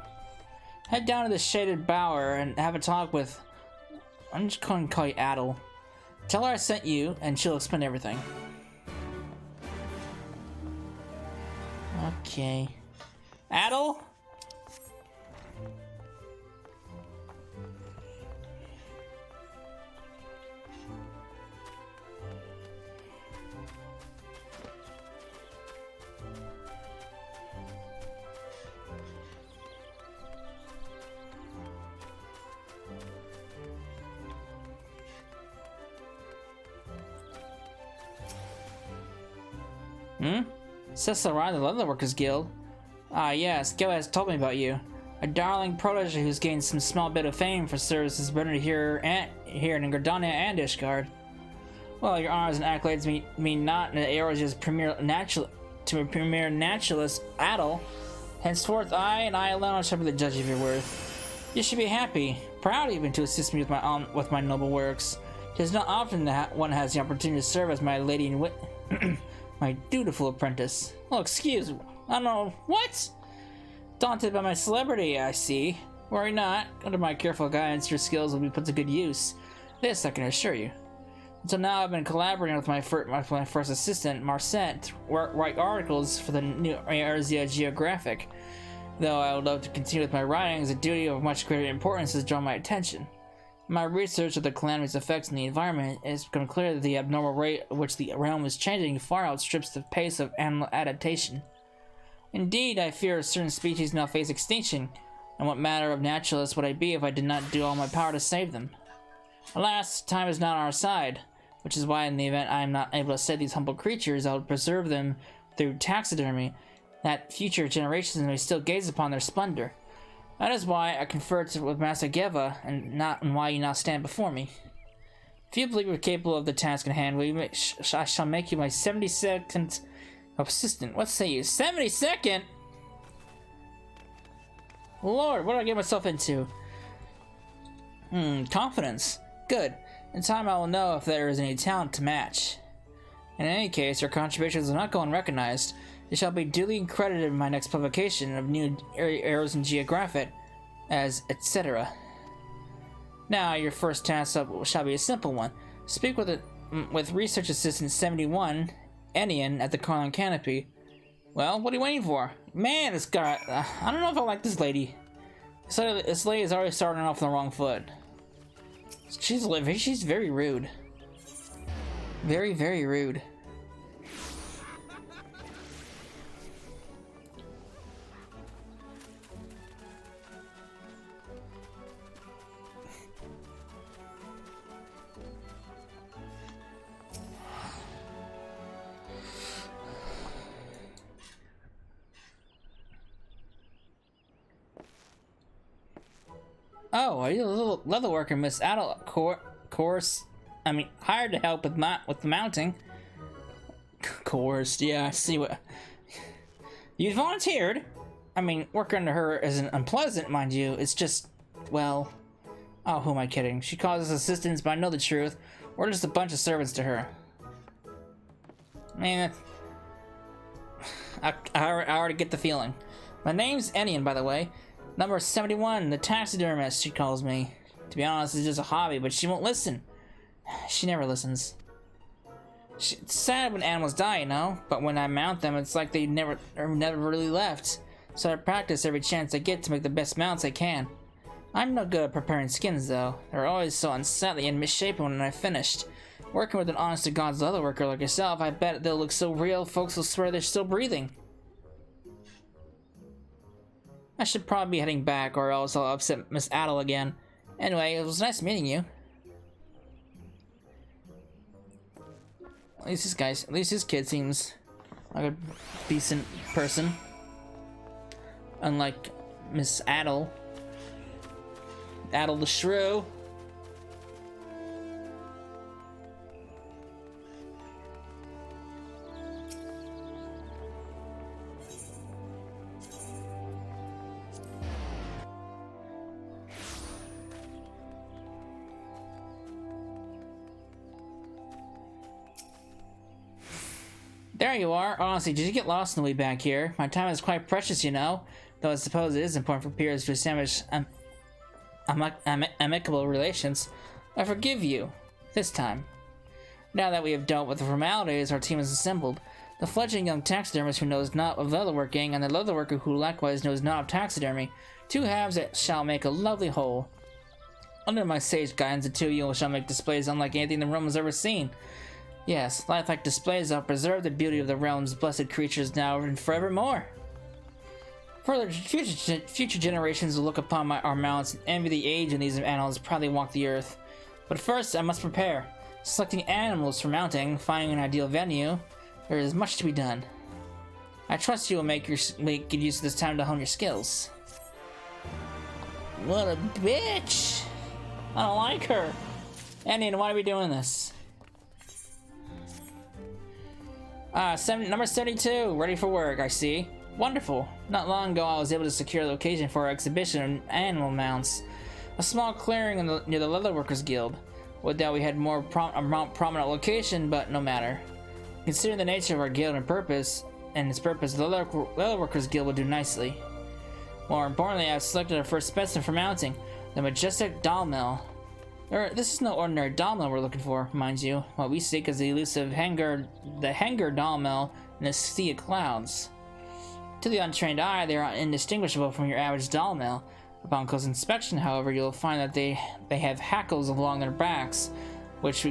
Head down to the shaded bower and have a talk with... I'm just going to call you Adel. Tell her I sent you, and she'll explain everything. Okay. Adel? Cecil Ryan, the Leatherworkers Guild. Ah, yes, Gil has told me about you. A darling protege who's gained some small bit of fame for services rendered here in Gridania and Ishgard. Well, your honors and accolades mean not in the Eros' premier naturalist, Adel. Henceforth, I alone shall be the judge of your worth. You should be happy, proud even to assist me with my noble works. It is not often that one has the opportunity to serve as my lady in wit. My dutiful apprentice. Oh, excuse me. I don't know. What? Daunted by my celebrity, I see. Worry not. Under my careful guidance, your skills will be put to good use. This I can assure you. Until now, I've been collaborating with my first assistant, Marcette, to write articles for the new Erzia Geographic. Though I would love to continue with my writings, a duty of much greater importance has drawn my attention. In my research of the calamity's effects on the environment, it has become clear that the abnormal rate at which the realm is changing far outstrips the pace of animal adaptation. Indeed, I fear certain species now face extinction, and what manner of naturalist would I be if I did not do all my power to save them? Alas, time is not on our side, which is why in the event I am not able to save these humble creatures, I will preserve them through taxidermy, that future generations may still gaze upon their splendor. That is why I conferred with Master Geva, and why you now stand before me. If you believe you're capable of the task in hand, I shall make you my 72nd assistant. What say you? 72nd? Lord, what did I get myself into? Confidence. Good. In time I will know if there is any talent to match. In any case, your contributions will not go unrecognized. It shall be duly credited in my next publication of new errors in Geographic, as etc. Now, your first task up shall be a simple one. Speak with Research Assistant 71, Enian, at the Carlin Canopy. Well, what are you waiting for? Man, this guy... I don't know if I like this lady. This lady is already starting off on the wrong foot. She's very rude. Very, very rude. Oh, are you a little leatherworker, Miss Adel? Hired to help with the mounting. Coerced, yeah, I see what... You volunteered? I mean, work under her isn't unpleasant, mind you. It's just, well... Oh, who am I kidding? She calls us assistants, but I know the truth. We're just a bunch of servants to her. I mean, I already get the feeling. My name's Enian, by the way. Number 71, the taxidermist, she calls me. To be honest, it's just a hobby, but she won't listen. She never listens. It's sad when animals die, you know, but when I mount them, it's like they never really left. So I practice every chance I get to make the best mounts I can. I'm no good at preparing skins, though. They're always so unsightly and misshapen when I finished. Working with an honest-to-God's leatherworker like yourself, I bet they'll look so real, folks will swear they're still breathing. I should probably be heading back, or else I'll upset Miss Adel again. Anyway, it was nice meeting you. At least this kid seems like a decent person. Unlike Miss Adel. Adel the Shrew. There you are. Honestly, did you get lost on the way back here? My time is quite precious, you know. Though I suppose it is important for peers to establish amicable relations. I forgive you. This time. Now that we have dealt with the formalities, our team is assembled. The fledgling young taxidermist who knows not of leatherworking, and the leatherworker who likewise knows not of taxidermy. Two halves that shall make a lovely whole. Under my sage guidance, the two of you shall make displays unlike anything the realm has ever seen. Yes, lifelike displays that preserve the beauty of the realm's blessed creatures now and forevermore. Further, future generations will look upon our mounts and envy the age when these animals proudly walk the earth. But first, I must prepare. Selecting animals for mounting, finding an ideal venue, there is much to be done. I trust you will make good use of this time to hone your skills. What a bitch! I don't like her. Andy, why are we doing this? Number 72, ready for work, I see. Wonderful. Not long ago, I was able to secure a location for our exhibition of animal mounts. A small clearing near the Leatherworkers Guild. Would that we had a more prominent location, but no matter. Considering the nature of our guild and its purpose, the Leatherworkers Guild would do nicely. More importantly, I have selected our first specimen for mounting, the majestic doll mill. This is no ordinary doll mill we're looking for, mind you. What we seek is the elusive hanger doll mill in a sea of clouds. To the untrained eye, they are indistinguishable from your average doll mill. Upon close inspection, however, you'll find that they have hackles along their backs, which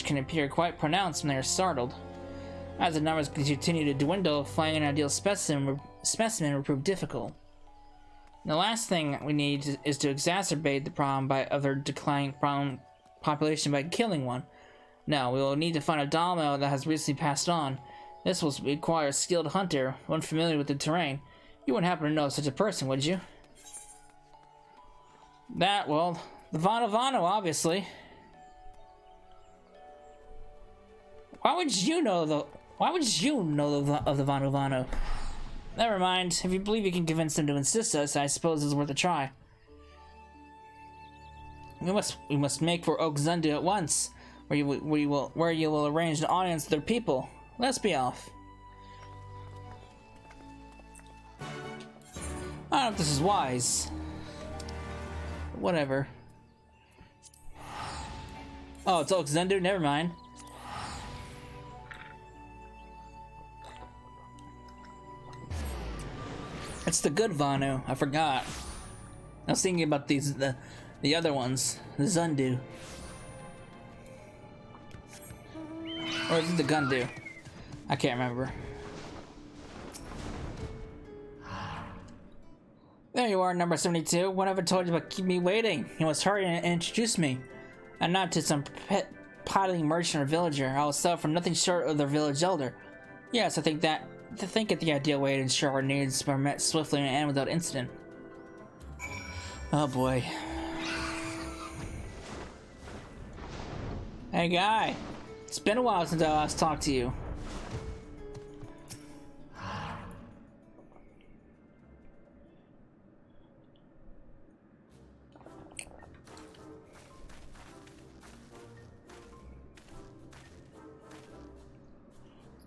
can appear quite pronounced when they are startled. As the numbers continue to dwindle, finding an ideal specimen will prove difficult. The last thing we need is to exacerbate the problem of their declining population by killing one. No, we will need to find a doll mill that has recently passed on. This will require a skilled hunter, one familiar with the terrain. You wouldn't happen to know such a person, would you? Well, the Vano, obviously. Why would you know of the Vano? Never mind. If you believe you can convince them to assist us, I suppose it's worth a try. We must make for Oak Zundu at once, where you will arrange an audience with their people. Let's be off. I don't know if this is wise. Whatever. Oh, it's Oak Zundu? Never mind. It's the good Vanu. I forgot. I was thinking about the other ones. The Zundu. Or is it the Gundu? I can't remember. There you are, number 72. Whatever told you about keep me waiting? You must hurry and introduce me. And not to some piddling merchant or villager. I will sell for nothing short of their village elder. Yes, I think it the ideal way to ensure our needs are met swiftly and without incident. Oh boy. Hey guy, it's been a while since I last talked to you.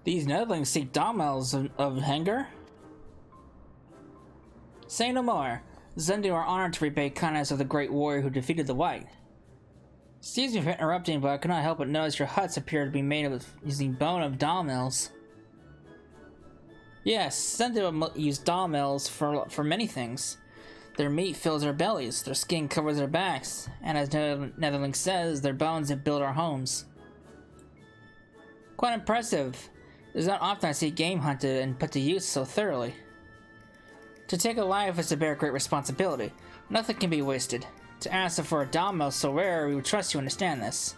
These netherlings seek doll mills of Hanger? Say no more. Zendu are honored to repay kindness of the great warrior who defeated the White. Excuse me for interrupting, but I could not help but notice your huts appear to be made of using bone of Dawmills. Yes, Zendu use Dawmills for many things. Their meat fills our bellies, their skin covers our backs, and as Netherling says, their bones have built our homes. Quite impressive. It is not often I see game hunted and put to use so thoroughly. To take a life is to bear great responsibility. Nothing can be wasted. To ask for a Dawmill so rare, we would trust you understand this.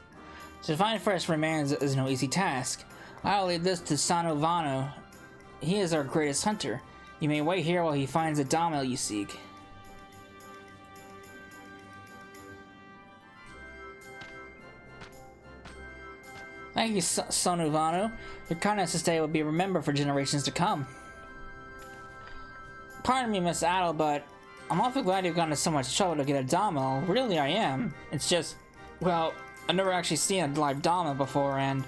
To find fresh remains is no easy task. I will leave this to Sanu Vanu. He is our greatest hunter. You may wait here while he finds the Dawmill you seek. Thank you, Sanu Vanu. Your kindness this day will be remembered for generations to come. Pardon me, Miss Adel, but I'm awfully glad you've gone to so much trouble to get a Dawmill. Really, I am. It's just, well, I've never actually seen a live Dawmill before, and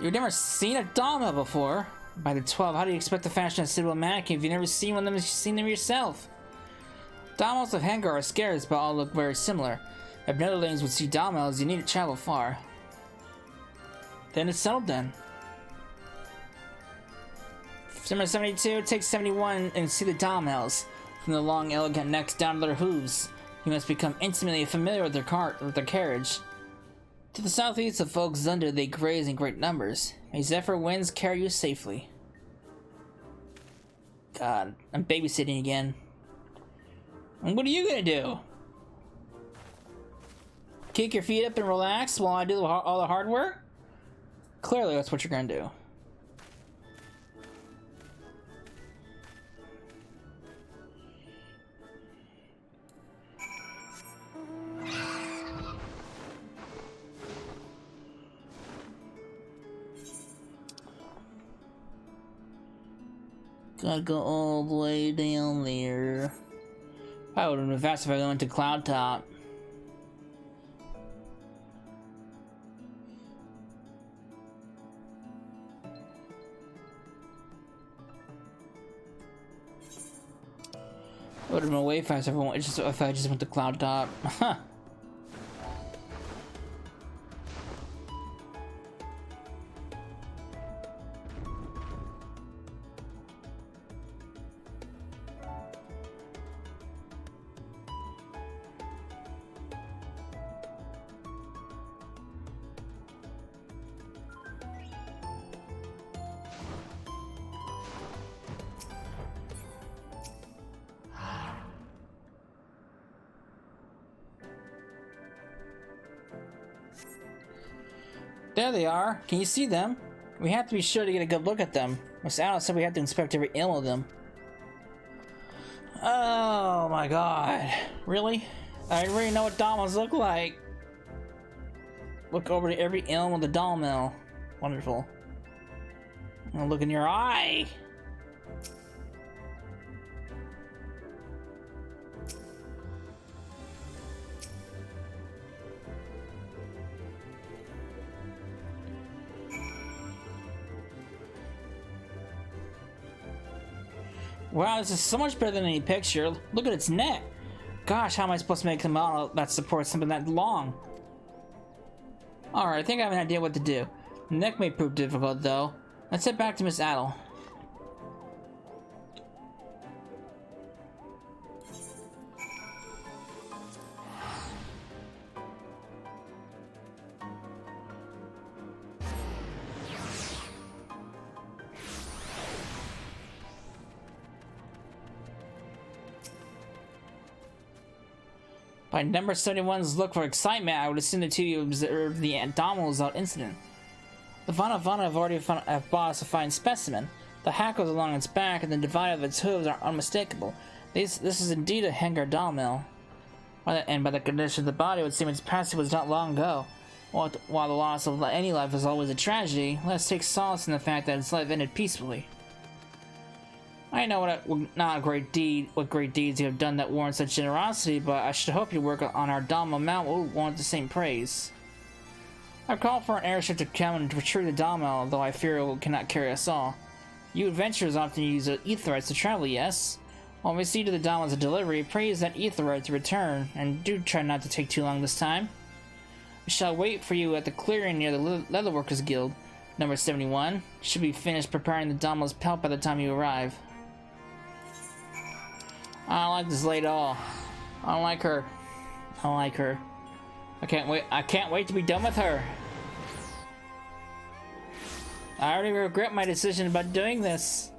you've never seen a Dawmill before? By the 12, how do you expect to fashion a suitable mannequin if you've never seen one of them, seen them yourself? Dawmills of Hangar are scarce, but all look very similar. If Netherlings would see Dawmills, you need to travel far. Then it's settled then. Number 72, take 71 and see the Dawmills. From the long, elegant necks down to their hooves, you must become intimately familiar with their carriage. To the southeast of Folk Zunder, they graze in great numbers. May Zephyr winds carry you safely. God, I'm babysitting again. And what are you gonna do? Kick your feet up and relax while I do all the hard work? Clearly, that's what you're gonna do. Gotta go all the way down there. I would have been faster if I went to Cloud Top. Would have been way faster if I just went to Cloud Top. Huh. There they are. Can you see them? We have to be sure to get a good look at them. Miss Adel said we have to inspect every ilm of them. Oh my god. Really? I already know what Dawmills look like. Look over to every ilm of the Dawmill. Wonderful. I'm gonna look in your eye. Wow, this is so much better than any picture. Look at its neck. Gosh, how am I supposed to make a model that supports something that long? Alright, I think I have an idea what to do. The neck may prove difficult, though. Let's head back to Miss Adel. By number 71's look for excitement, I would assume the two of you observed the Dawmill without incident. The Vana have already bought us a fine specimen. The hackles along its back and the divide of its hooves are unmistakable. This is indeed a Hangar Dawmill. And by the condition of the body, it would seem its passage was not long ago. While the loss of any life is always a tragedy, let's take solace in the fact that its life ended peacefully. I know what great deeds you have done that warrant such generosity, but I should hope your work on our Dawmill Mount will warrant the same praise. I've called for an airship to come and retrieve the Dawmill, though I fear it cannot carry us all. You adventurers often use aetherites to travel, yes? While we see to the Damal's delivery, praise that Etherite to return, and do try not to take too long this time. We shall wait for you at the clearing near the Leatherworkers Guild, number 71. Should be finished preparing the Damal's pelt by the time you arrive. I don't like this lady at all. I don't like her. I don't like her. I can't wait to be done with her. I already regret my decision about doing this.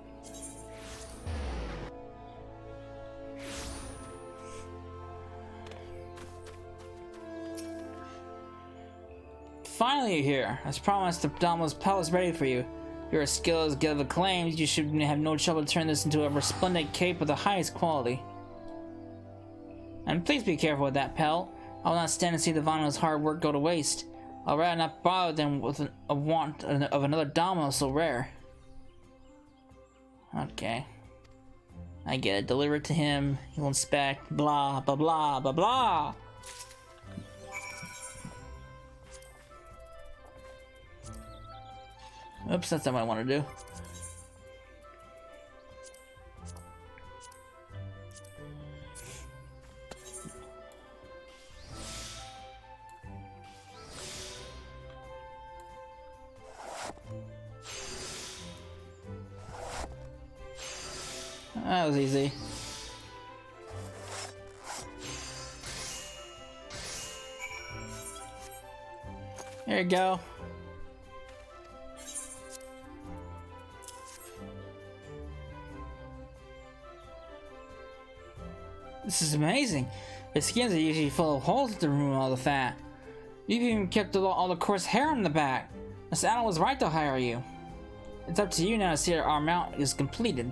Finally, you're here. As promised, the Damal's pelt is ready for you. Your skill is given claims, you should have no trouble turning this into a resplendent cape of the highest quality. And please be careful with that pelt. I will not stand to see the Vano's hard work go to waste. I'll rather not bother them with a want of another Damal so rare. Okay. I get it. Deliver it to him. He'll inspect. Blah, blah, blah, blah, blah. Oops, that's not what I want to do. That was easy. There you go. This is amazing. The skins are usually full of holes to remove all the fat. You've even kept all the coarse hair on the back. Miss Allen was right to hire you. It's up to you now to see that our mount is completed.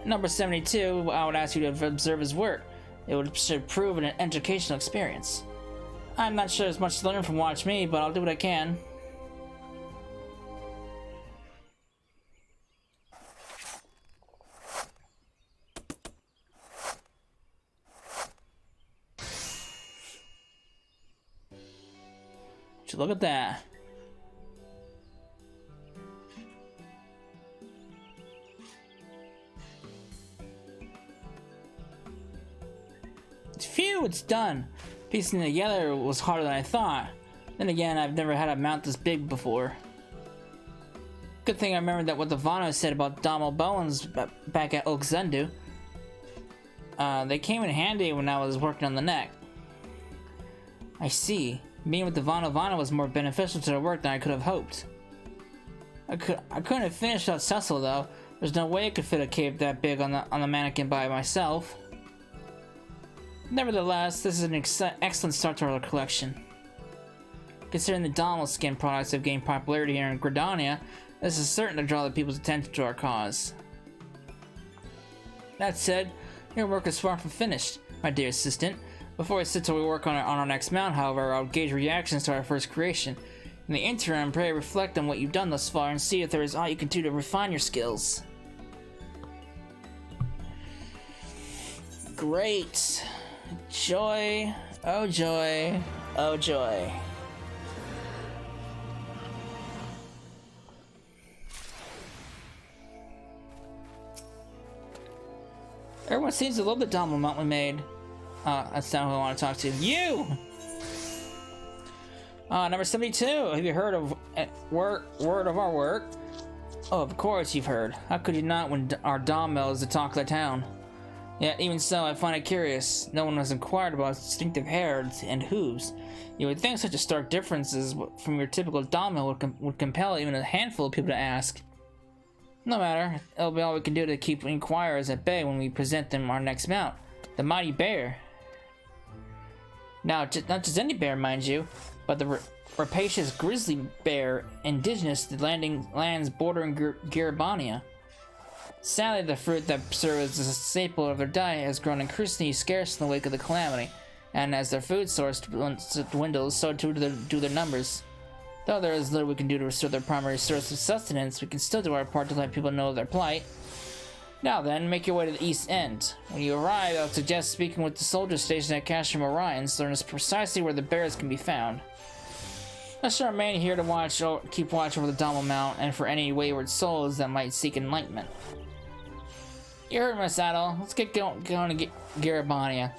Number 72, I would ask you to observe his work. It should prove an educational experience. I'm not sure there's much to learn from Watch Me, but I'll do what I can. Look at that. Phew, it's done. Piecing it together was harder than I thought. Then again, I've never had a mount this big before. Good thing I remembered that what the Vano said about Damal bones back at XIV. They came in handy when I was working on the neck. I see. Being with the Vano was more beneficial to the work than I could have hoped. I couldn't have finished without Cecil though. There's no way I could fit a cape that big on the mannequin by myself. Nevertheless, this is an excellent start to our collection. Considering the Damal skin products have gained popularity here in Gridania, this is certain to draw the people's attention to our cause. That said, your work is far from finished, my dear assistant. Before I sit till we work on our next mount, however, I'll gauge reactions to our first creation. In the interim, pray reflect on what you've done thus far and see if there is aught you can do to refine your skills. Great. Joy. Oh joy. Oh joy. Everyone seems to love the Damal mount we made. That's not who I want to talk to. You! Number 72. Have you heard of word of our work? Oh, of course you've heard. How could you not when our Damal is the talk of the town? Yet, even so, I find it curious. No one has inquired about distinctive hair and hooves. You would think such a stark differences from your typical Damal would compel even a handful of people to ask. No matter. It'll be all we can do to keep inquirers at bay when we present them our next mount. The mighty bear. Now, not just any bear, mind you, but the rapacious grizzly bear indigenous to lands bordering Garibania. Sadly, the fruit that serves as a staple of their diet has grown increasingly scarce in the wake of the calamity, and as their food source dwindles, so too do their numbers. Though there is little we can do to restore their primary source of sustenance, we can still do our part to let people know of their plight. Now then, make your way to the East End. When you arrive, I'll suggest speaking with the soldier stationed at Castrum Orion to learn precisely where the bears can be found. I shall remain here to keep watch over the Damal Mount and for any wayward souls that might seek enlightenment. You heard my saddle. Let's get going to get Garabania.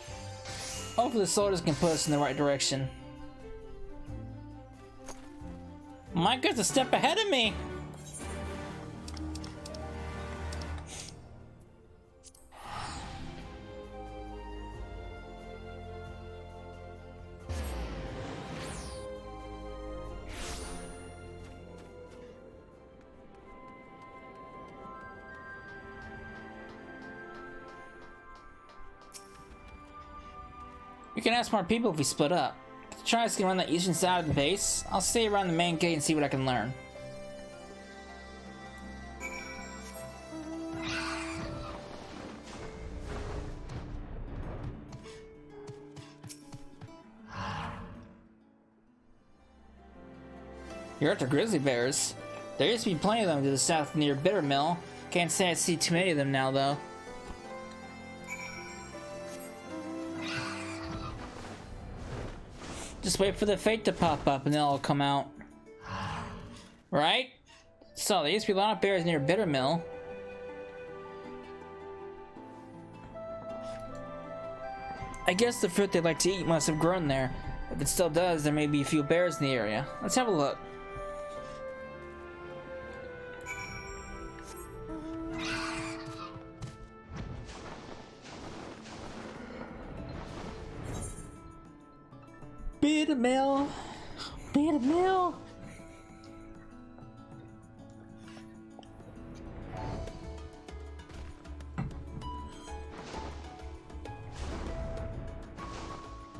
Hopefully the soldiers can put us in the right direction. Micah's a step ahead of me. We can ask more people if we split up. Try to around the eastern side of the base. I'll stay around the main gate and see what I can learn. You're after grizzly bears. There used to be plenty of them to the south near Bitter Mill. Can't say I see too many of them now, though. Just wait for the fate to pop up and then it'll come out. Right? So, there used to be a lot of bears near Bitter Mill. I guess the fruit they like to eat must have grown there. If it still does, there may be a few bears in the area. Let's have a look. Bitter Mill. Bitter Mill.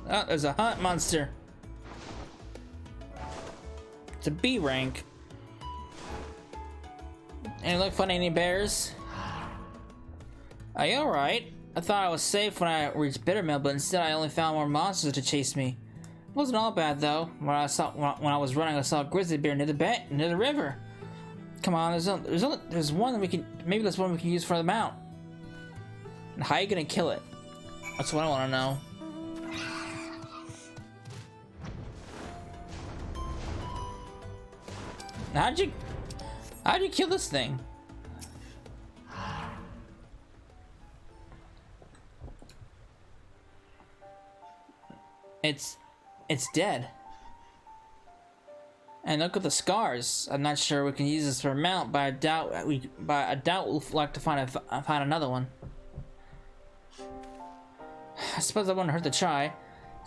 Oh, there's a hunt monster. It's a B rank. Any look funny, any bears? Are you alright? I thought I was safe when I reached Bittermill, but instead I only found more monsters to chase me. It wasn't all bad though. When I was running, I saw a grizzly bear near the river. Come on, there's one that we can, maybe there's one we can use for the mount. And how are you gonna kill it? That's what I want to know. How'd you kill this thing? It's dead. And look at the scars. I'm not sure we can use this for a mount, but I doubt we'll like to find another one. I suppose I wouldn't hurt to try.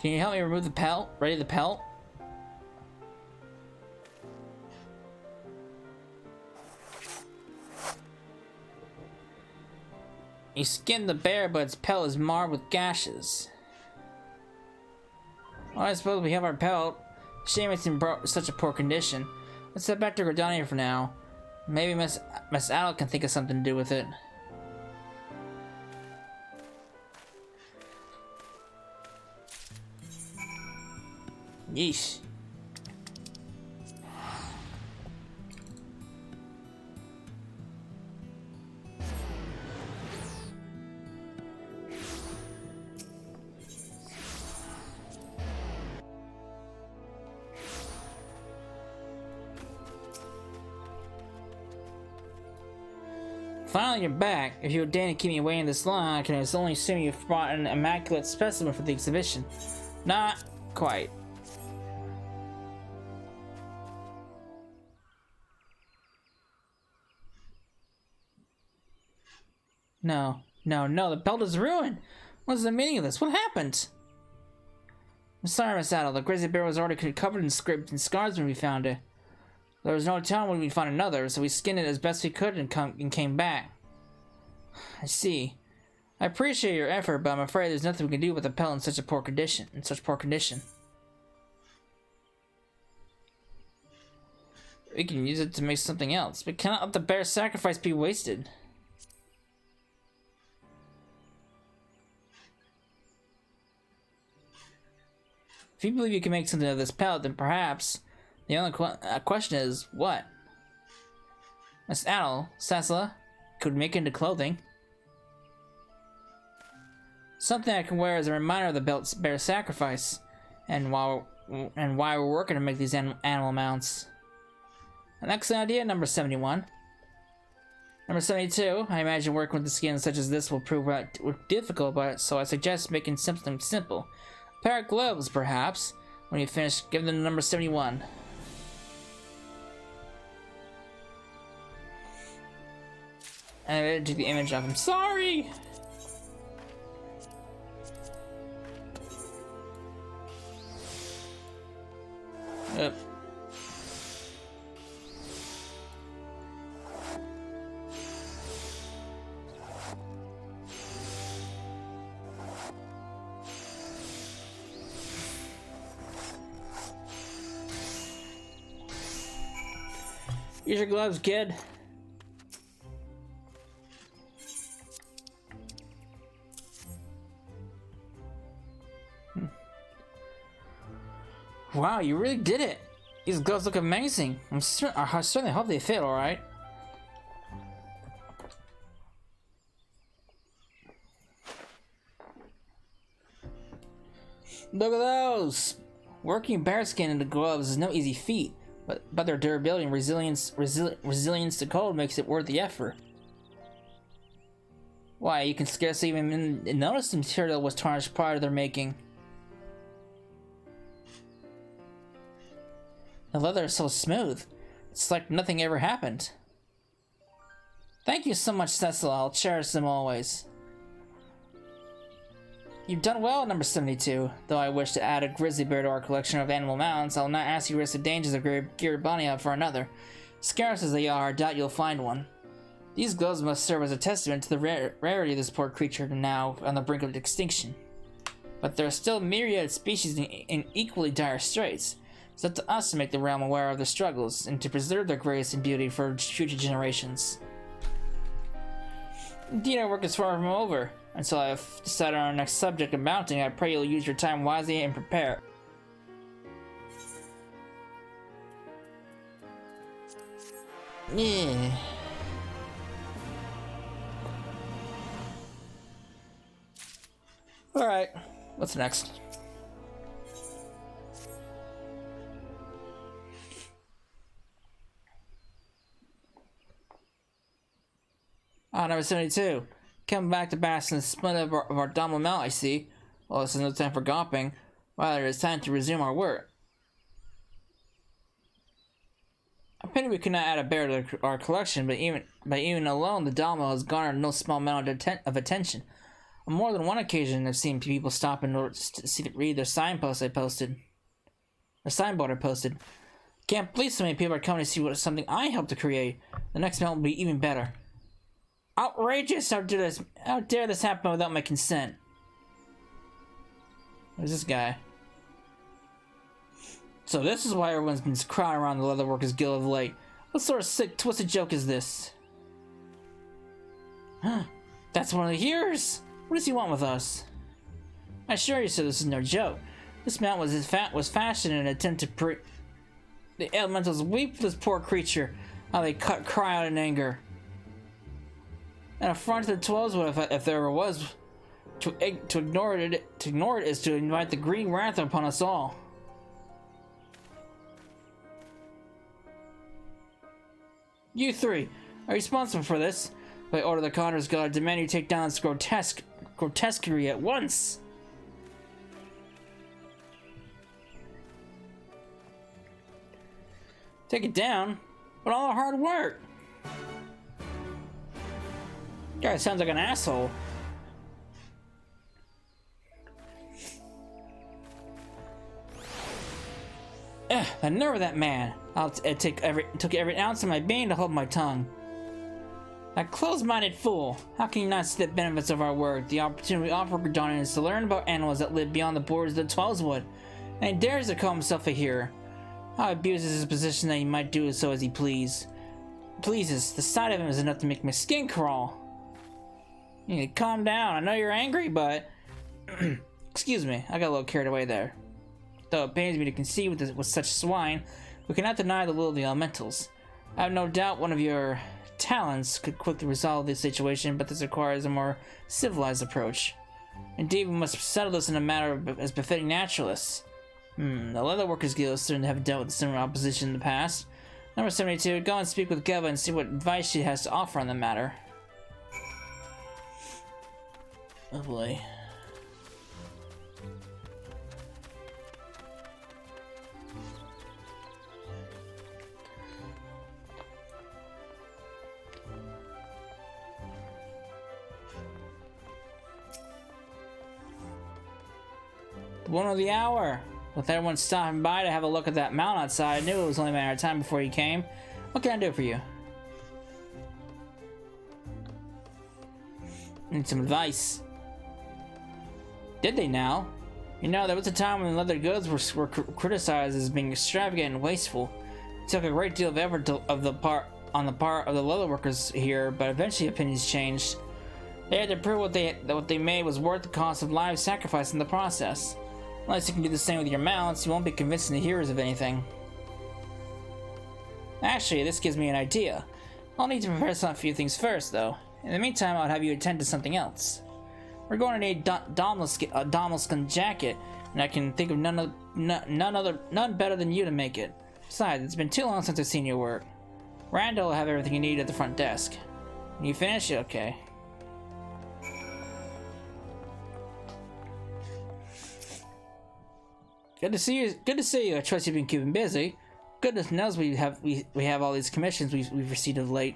Can you help me remove the pelt? Ready the pelt? You skinned the bear, but its pelt is marred with gashes. Well, I suppose we have our pelt. Shame it's in such a poor condition. Let's head back to Gridania for now. Maybe Miss Adel can think of something to do with it. Yeesh. Finally, you're back. If you were deigned to keep me waiting this long, I can only assume you've brought an immaculate specimen for the exhibition. Not quite. No, the belt is ruined. What's the meaning of this? What happened? I'm sorry, Miss Adel. The grizzly bear was already covered in scrapes and scars when we found it. There was no telling when we'd find another, so we skinned it as best we could and came back. I see. I appreciate your effort, but I'm afraid there's nothing we can do with the pelt in such poor condition. We can use it to make something else, but cannot let the bear's sacrifice be wasted. If you believe you can make something of this pelt, then perhaps. The only question is, what? Miss Adel, Sasla, could make into clothing. Something I can wear as a reminder of the bear's sacrifice, and why we're working to make these animal mounts. An excellent idea, number 71. Number 72. I imagine working with the skin such as this will prove difficult, but so I suggest making something simple. A pair of gloves, perhaps. When you finish, give them to number 71. And I didn't take the image of him. Sorry! Yep. Use your gloves, kid. Wow, you really did it! These gloves look amazing. I certainly hope they fit alright. Look at those! Working bearskin into gloves is no easy feat, but their durability and resilience to cold makes it worth the effort. Why, you can scarcely even notice the material was tarnished prior to their making. The leather is so smooth. It's like nothing ever happened. Thank you so much, Cecil. I'll cherish them always. You've done well, number 72. Though I wish to add a grizzly bear to our collection of animal mounts, I'll not ask you to risk the dangers of Giribania for another. Scarce as they are, I doubt you'll find one. These gloves must serve as a testament to the rarity of this poor creature now on the brink of extinction. But there are still myriad species in equally dire straits. It's up to us to make the realm aware of their struggles, and to preserve their grace and beauty for future generations. Indeed, our work is far from over. Until I've decided on our next subject of mounting, I pray you'll use your time wisely and prepare. Yeah. Alright, what's next? Number 72. Coming back to bask in the splendor of our abdominal mount, I see. Well, this is no time for gawping. Rather, it's time to resume our work. I pity we could not add a bear to our collection, but even alone, the Dalmo has garnered no small amount of attention. On more than one occasion, I've seen people stop in order to read their signpost I posted. The signboard I posted. Can't believe so many people are coming to see something I helped to create. The next mount will be even better. Outrageous! How dare this happen without my consent? Who's this guy? So this is why everyone's been crowding around the Leatherworkers Guild of late. What sort of sick, twisted joke is this? Huh? That's one of the hearers! What does he want with us? I assure you, sir, this is no joke. This mount was fashioned in an attempt to the elementals weep for this poor creature. How they cry out in anger. An affront to the 12s, if there ever was. To ignore it is to invite the green wrath upon us all. You three are responsible for this. By order of the Connor's God, I demand you take down this grotesquerie at once. Take it down? But all the hard work. Guy sounds like an asshole. The nerve of that man! It took every ounce of my being to hold my tongue. That close-minded fool! How can you not see the benefits of our work? The opportunity we offer Gridanian is to learn about animals that live beyond the borders of the Twelveswood, and he dares to call himself a hearer. How he abuses his position that he might do so as he pleases. The sight of him is enough to make my skin crawl. You need to calm down. I know you're angry, but... Excuse me, I got a little carried away there. Though it pains me to conceive with such swine, we cannot deny the will of the elementals. I have no doubt one of your talents could quickly resolve this situation, but this requires a more civilized approach. Indeed, we must settle this in a manner as befitting naturalists. The Leatherworkers Guild certainly have dealt with similar opposition in the past. Number 72, go and speak with Geva and see what advice she has to offer on the matter. Oh boy. The one of the hour. With everyone stopping by to have a look at that mount outside, I knew it was only a matter of time before you came. What can I do for you? Need some advice. Did they now? You know, there was a time when leather goods were criticized as being extravagant and wasteful. It took a great deal of effort on the part of the leatherworkers here, but eventually opinions changed. They had to prove what they made was worth the cost of lives sacrificed in the process. Unless you can do the same with your mounts, you won't be convincing the hearers of anything. Actually, this gives me an idea. I'll need to prepare some few things first, though. In the meantime, I'll have you attend to something else. We're going to need a Domelskin jacket, and I can think of none better than you to make it. Besides, it's been too long since I've seen your work. Randall will have everything you need at the front desk. Can you finish it? Okay. Good to see you. Good to see you. I trust you've been keeping busy. Goodness knows we have all these commissions we've received of late.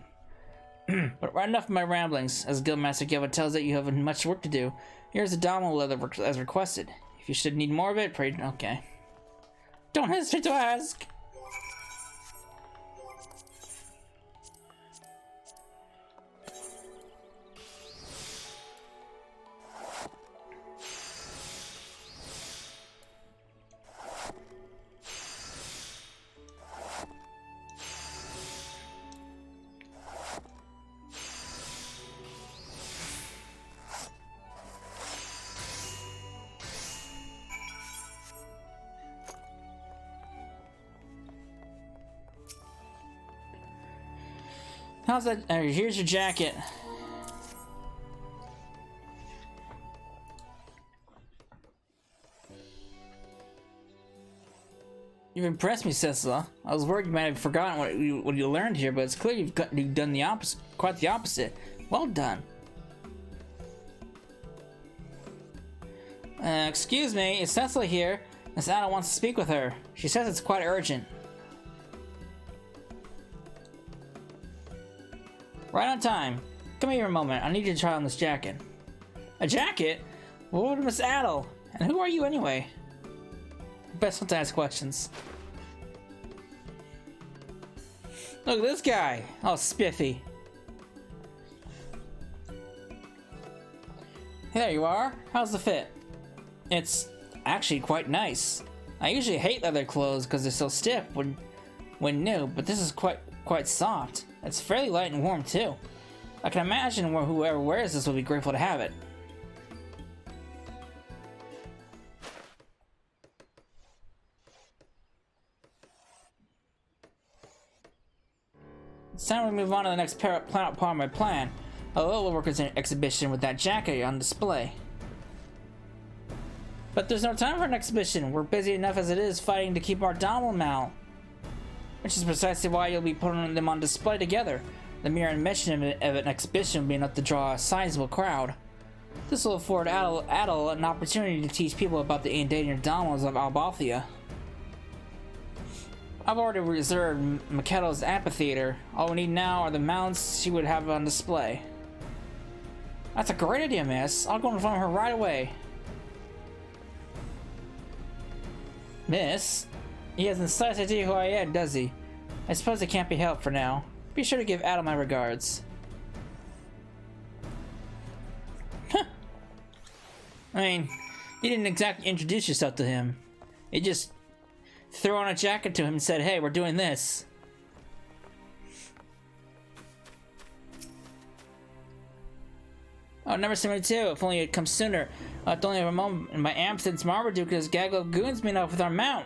But right, enough of my ramblings. As Guildmaster Geva tells that you have much work to do. Here's the Domo leather as requested. If you should need more of it, pray. Okay. Don't hesitate to ask. How's that? Here's your jacket. You've impressed me, Cecilla. I was worried you might have forgotten what you learned here, but it's clear you've done the opposite, quite the opposite. Well done. Excuse me, is Cecilla here? Miss Anna wants to speak with her. She says it's quite urgent. Right on time. Come here a moment. I need you to try on this jacket. A jacket? What Miss Adel? And who are you anyway? Best not to ask questions. Look at this guy. Oh, spiffy. There you are. How's the fit? It's actually quite nice. I usually hate leather clothes because they're so stiff when new, but this is quite soft. It's fairly light and warm too. I can imagine whoever wears this will be grateful to have it. It's time to move on to the next part of my plan. A Leatherworker's exhibition with that jacket on display. But there's no time for an exhibition. We're busy enough as it is fighting to keep our Dommel mount. Which is precisely why you'll be putting them on display together. The mere admission of an exhibition will be enough to draw a sizable crowd. This will afford Adel an opportunity to teach people about the endangered Dommels of Albothia. I've already reserved Makedo's amphitheater. All we need now are the mounts she would have on display. That's a great idea, miss. I'll go and find her right away. Miss? He hasn't the slightest idea who I am, does he? I suppose it can't be helped for now. Be sure to give Adam my regards. I mean, you didn't exactly introduce yourself to him. You just threw on a jacket to him and said, hey, we're doing this. Oh, number 72. If only it comes sooner. Don't have a moment in my absence. Marmaduke and his gaggle of goons meet up with our mount.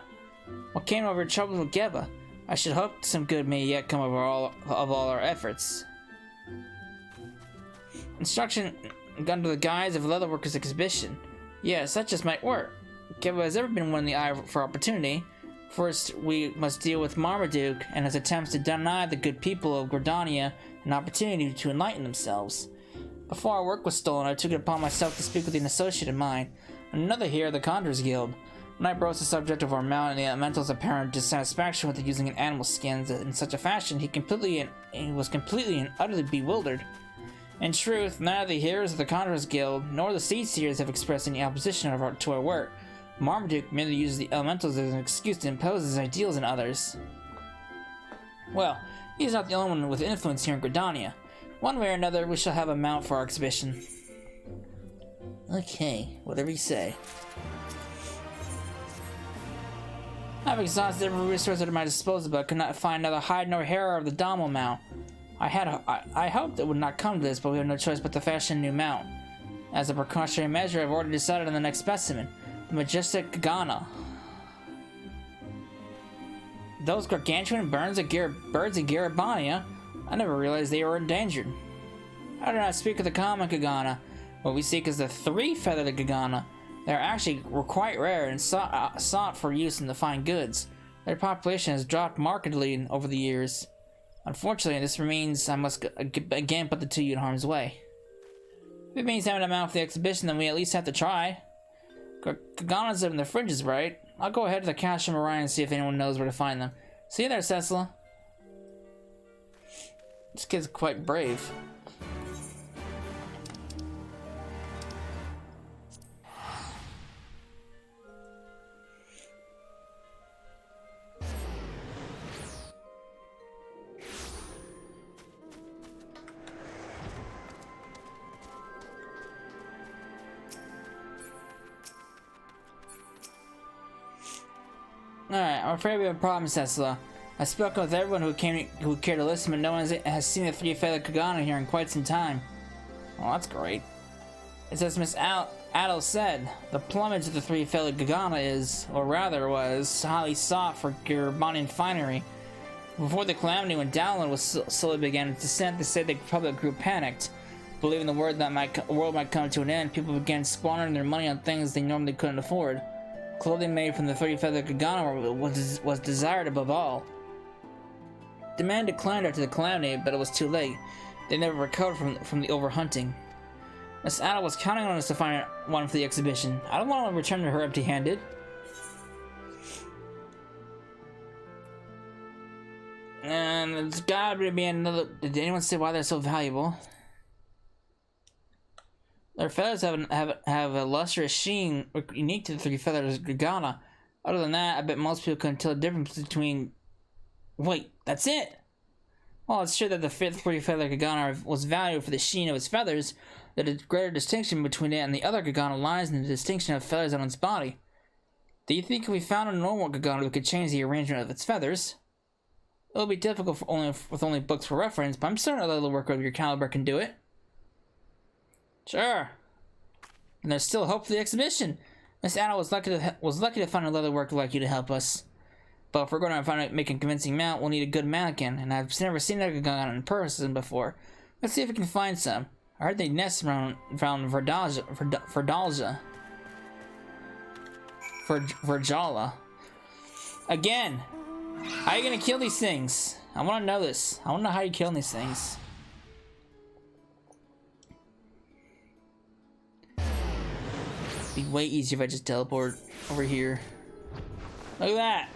What came over trouble with Geva? I should hope some good may yet come of all our efforts. Instruction under the guise of a Leatherworker's exhibition. Yes, that just might work. Geva has ever been one in the eye for opportunity. First, we must deal with Marmaduke and his attempts to deny the good people of Gridania an opportunity to enlighten themselves. Before our work was stolen, I took it upon myself to speak with an associate of mine, another here of the Conjurers Guild. When I broached the subject of our mount and the elemental's apparent dissatisfaction with using an animal skins in such a fashion, he was completely and utterly bewildered. In truth, neither the heroes of the Conjurers Guild nor the Seed Seers have expressed any opposition to our work. Marmaduke merely uses the elementals as an excuse to impose his ideals on others. Well, he's not the only one with influence here in Gridania. One way or another, we shall have a mount for our exhibition. Okay, whatever you say. I've exhausted every resource at my disposal, but could not find neither hide nor hair of the Domo mount. I hoped it would not come to this, but we have no choice but to fashion a new mount. As a precautionary measure, I've already decided on the next specimen, the majestic Kagana. Those gargantuan birds of Garabania, I never realized they were endangered. I do not speak of the common Kagana. What we seek is the three-feathered Kagana. They were quite rare and sought for use in the fine goods. Their population has dropped markedly over the years. Unfortunately, this means I must again put the two in harm's way. If it means having them out for the exhibition, then we at least have to try. Kaganas live in the fringes, right? I'll go ahead to the cache of Orion and see if anyone knows where to find them. See you there, Cecila. This kid's quite brave. Alright, I'm afraid we have a problem, Cecila. I've spoken with everyone who cared to listen, but no one has seen the three-feathered Kagana here in quite some time. Well, that's great. It's as Miss Adel said, the plumage of the three-feathered Kagana is, or rather was, highly sought for Garabanian finery. Before the calamity, when download was slowly began its descent, they said the public grew panicked. Believing the world might come to an end, people began squandering their money on things they normally couldn't afford. Clothing made from the three-feathered Kagana was desired above all. Demand declined after the calamity, but it was too late. They never recovered from the overhunting. Miss Ada was counting on us to find one for the exhibition. I don't want to return to her empty-handed. And it's gotta be another... Did anyone say why they're so valuable? Their feathers have a lustrous sheen unique to the three-feathered Kagana. Other than that, I bet most people couldn't tell the difference between... Wait, that's it? Well, it's true that the three-feathered Kagana was valued for the sheen of its feathers. The greater distinction between it and the other Kagana lies in the distinction of feathers on its body. Do you think if we found a normal Kagana we could change the arrangement of its feathers? It will be difficult with only books for reference, but I'm certain a Leatherworker of your caliber can do it. Sure. And there's still hope for the exhibition. Miss Anna was lucky to find a Leatherworker like you to help us. But if we're going to make a convincing mount, we'll need a good mannequin, and I've never seen a Kagana in person before. Let's see if we can find some. I heard they nest around Virjala. Again! How are you gonna kill these things? I wanna know this. I wanna know how you kill these things. It'd be way easier if I just teleport over here. Look at that!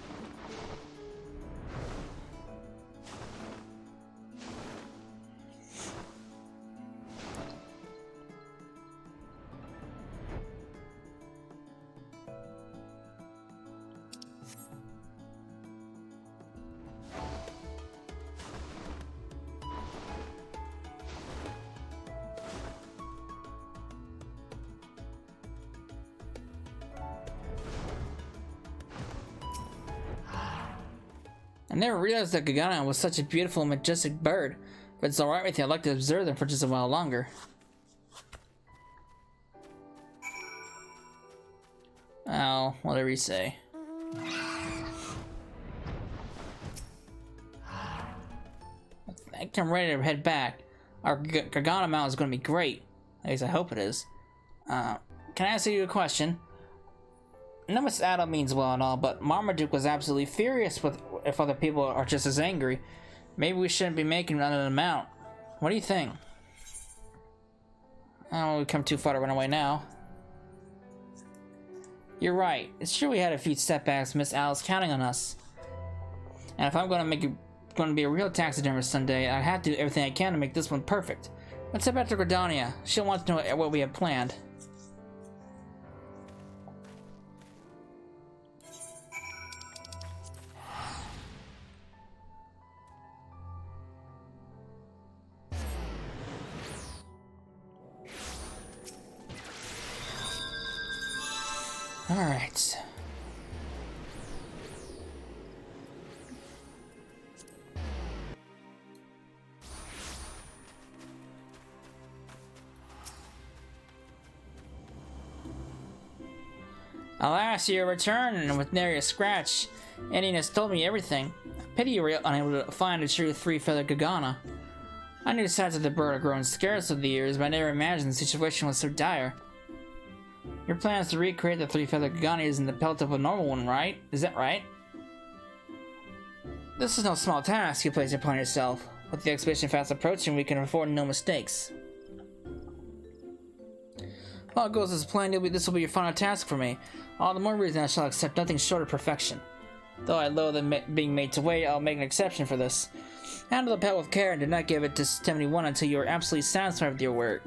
I never realized that Kagana was such a beautiful and majestic bird. If it's alright with you, I'd like to observe them for just a while longer. Oh, whatever you say. I think I'm ready to head back. Our Kagana mount is going to be great. At least I hope it is. Can I ask you a question? I know Miss Adel means well and all, but Marmaduke was absolutely furious with if other people are just as angry. Maybe we shouldn't be making an amount. What do you think? I don't want to come too far to run away now. You're right. It's true we had a few setbacks. Miss Adel's counting on us. And if I'm going to be a real taxidermist someday, I have to do everything I can to make this one perfect. Let's head back to Gridania. She'll want to know what we have planned. Alright. Alas, you return, and with nary a scratch. Indian has told me everything. Pity you were unable to find a true three-feathered Gagana. I knew signs of the bird had grown scarce over the years, but I never imagined the situation was so dire. Your plan is to recreate the three-feathered Gagana using the pelt of a normal one, right? Is that right? This is no small task you place upon yourself. With the expedition fast approaching, we can afford no mistakes. If all goes as planned, this will be your final task for me. All the more reason I shall accept nothing short of perfection. Though I loathe being made to wait, I'll make an exception for this. Handle the pelt with care and do not give it to 71 until you are absolutely satisfied with your work.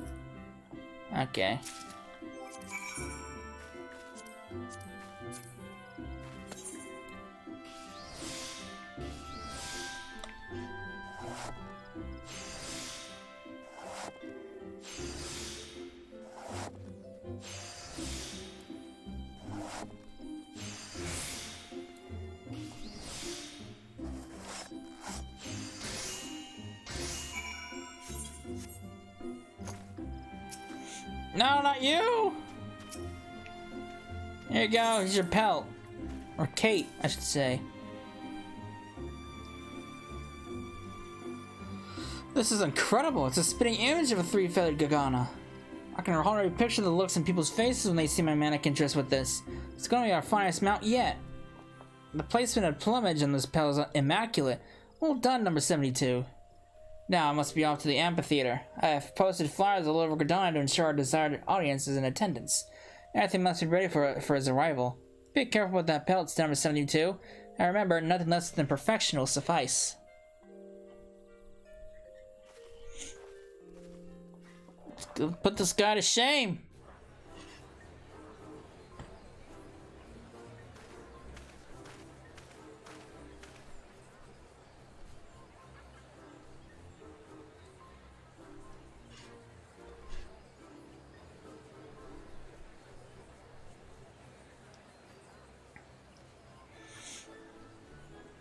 Okay. No, not you! Here you go, here's your pelt. Or Kate, I should say. This is incredible. It's a spitting image of a three-feathered Gagana. I can already picture the looks in people's faces when they see my mannequin dressed with this. It's gonna be our finest mount yet. The placement of plumage on this pelt is immaculate. Well done, number 72. Now I must be off to the amphitheater. I have posted flyers all over Gridania to ensure our desired audience is in attendance. Everything must be ready for his arrival. Be careful with that pelt, number 72. And remember, nothing less than perfection will suffice. Let's put this guy to shame.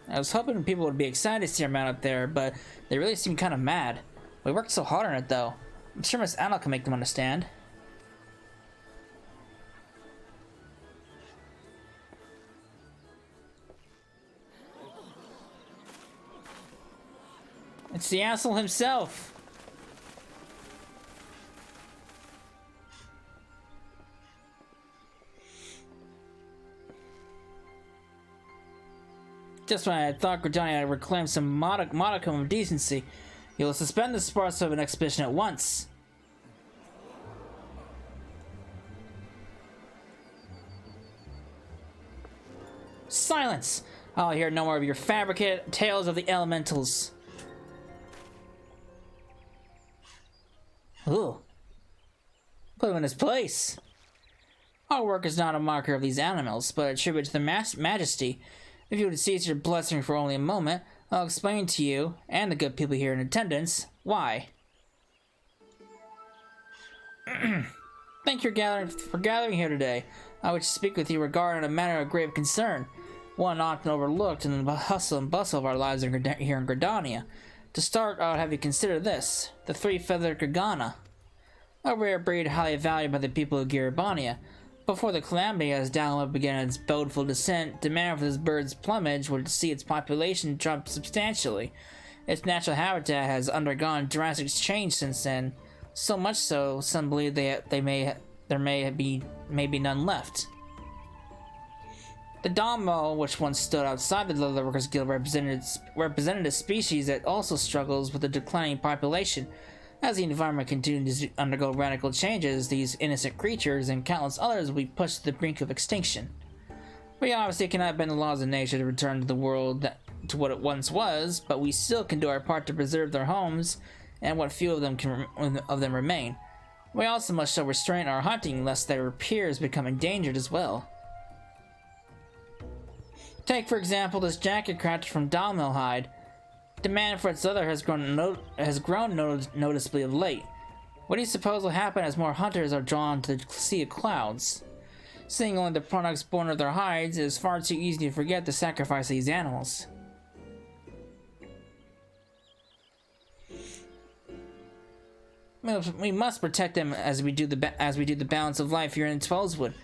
I was hoping people would be excited to see our mount up there, but they really seem kind of mad. We worked so hard on it, though. I'm sure Miss Anna can make them understand. It's the asshole himself. Just when I thought Gridania had reclaimed some modicum of decency, you'll suspend the sparse of an expedition at once. Silence! I'll hear no more of your fabricated tales of the elementals. Ooh. Put him in his place. Our work is not a marker of these animals, but a tribute to their majesty. If you would cease your blustering for only a moment, I'll explain to you, and the good people here in attendance, why. Thank you for gathering here today. I wish to speak with you regarding a matter of grave concern, one often overlooked in the hustle and bustle of our lives here in Gridania. To start, I would have you consider this, the three-feathered Gagana. A rare breed highly valued by the people of Gridania. Before the calamity as download began its bodeful descent, demand for this bird's plumage would see its population drop substantially. Its natural habitat has undergone drastic change since then, so much so some believe there may be none left. The Domo, which once stood outside the Leatherworkers Guild, represented a species that also struggles with a declining population. As the environment continues to undergo radical changes, these innocent creatures and countless others will be pushed to the brink of extinction. We obviously cannot bend the laws of nature to return to the world to what it once was, but we still can do our part to preserve their homes and what few of them remain. We also must show restraint in our hunting, lest their peers become endangered as well. Take, for example, this jacket crafted from Dalmil hide. Demand for its leather has grown noticeably of late. What do you suppose will happen as more hunters are drawn to the sea of clouds? Seeing only the products born of their hides, it is far too easy to forget the sacrifice of these animals. We must protect them as we do the balance of life here in Twellswood.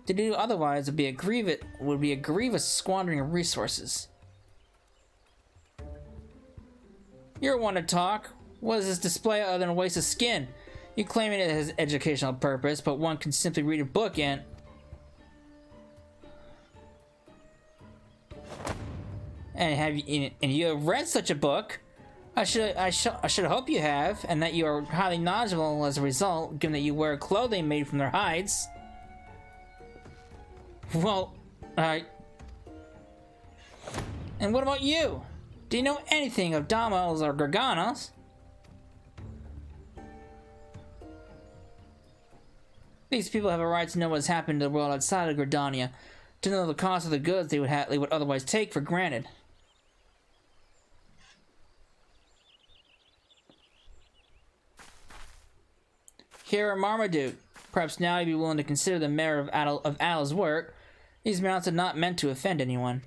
To do otherwise would be a grievous squandering of resources. You're one to talk. What is this display other than a waste of skin? You claim it has educational purpose, but one can simply read a book and you have read such a book. I should hope you have, and that you are highly knowledgeable as a result, given that you wear clothing made from their hides. Well, and what about you? Do you know anything of Damos or Garganos? These people have a right to know what's happened to the world outside of Gridania, to know the cost of the goods they would otherwise take for granted. Here are Marmaduke. Perhaps now you'd be willing to consider the merit of Adal's work. These mounts are not meant to offend anyone.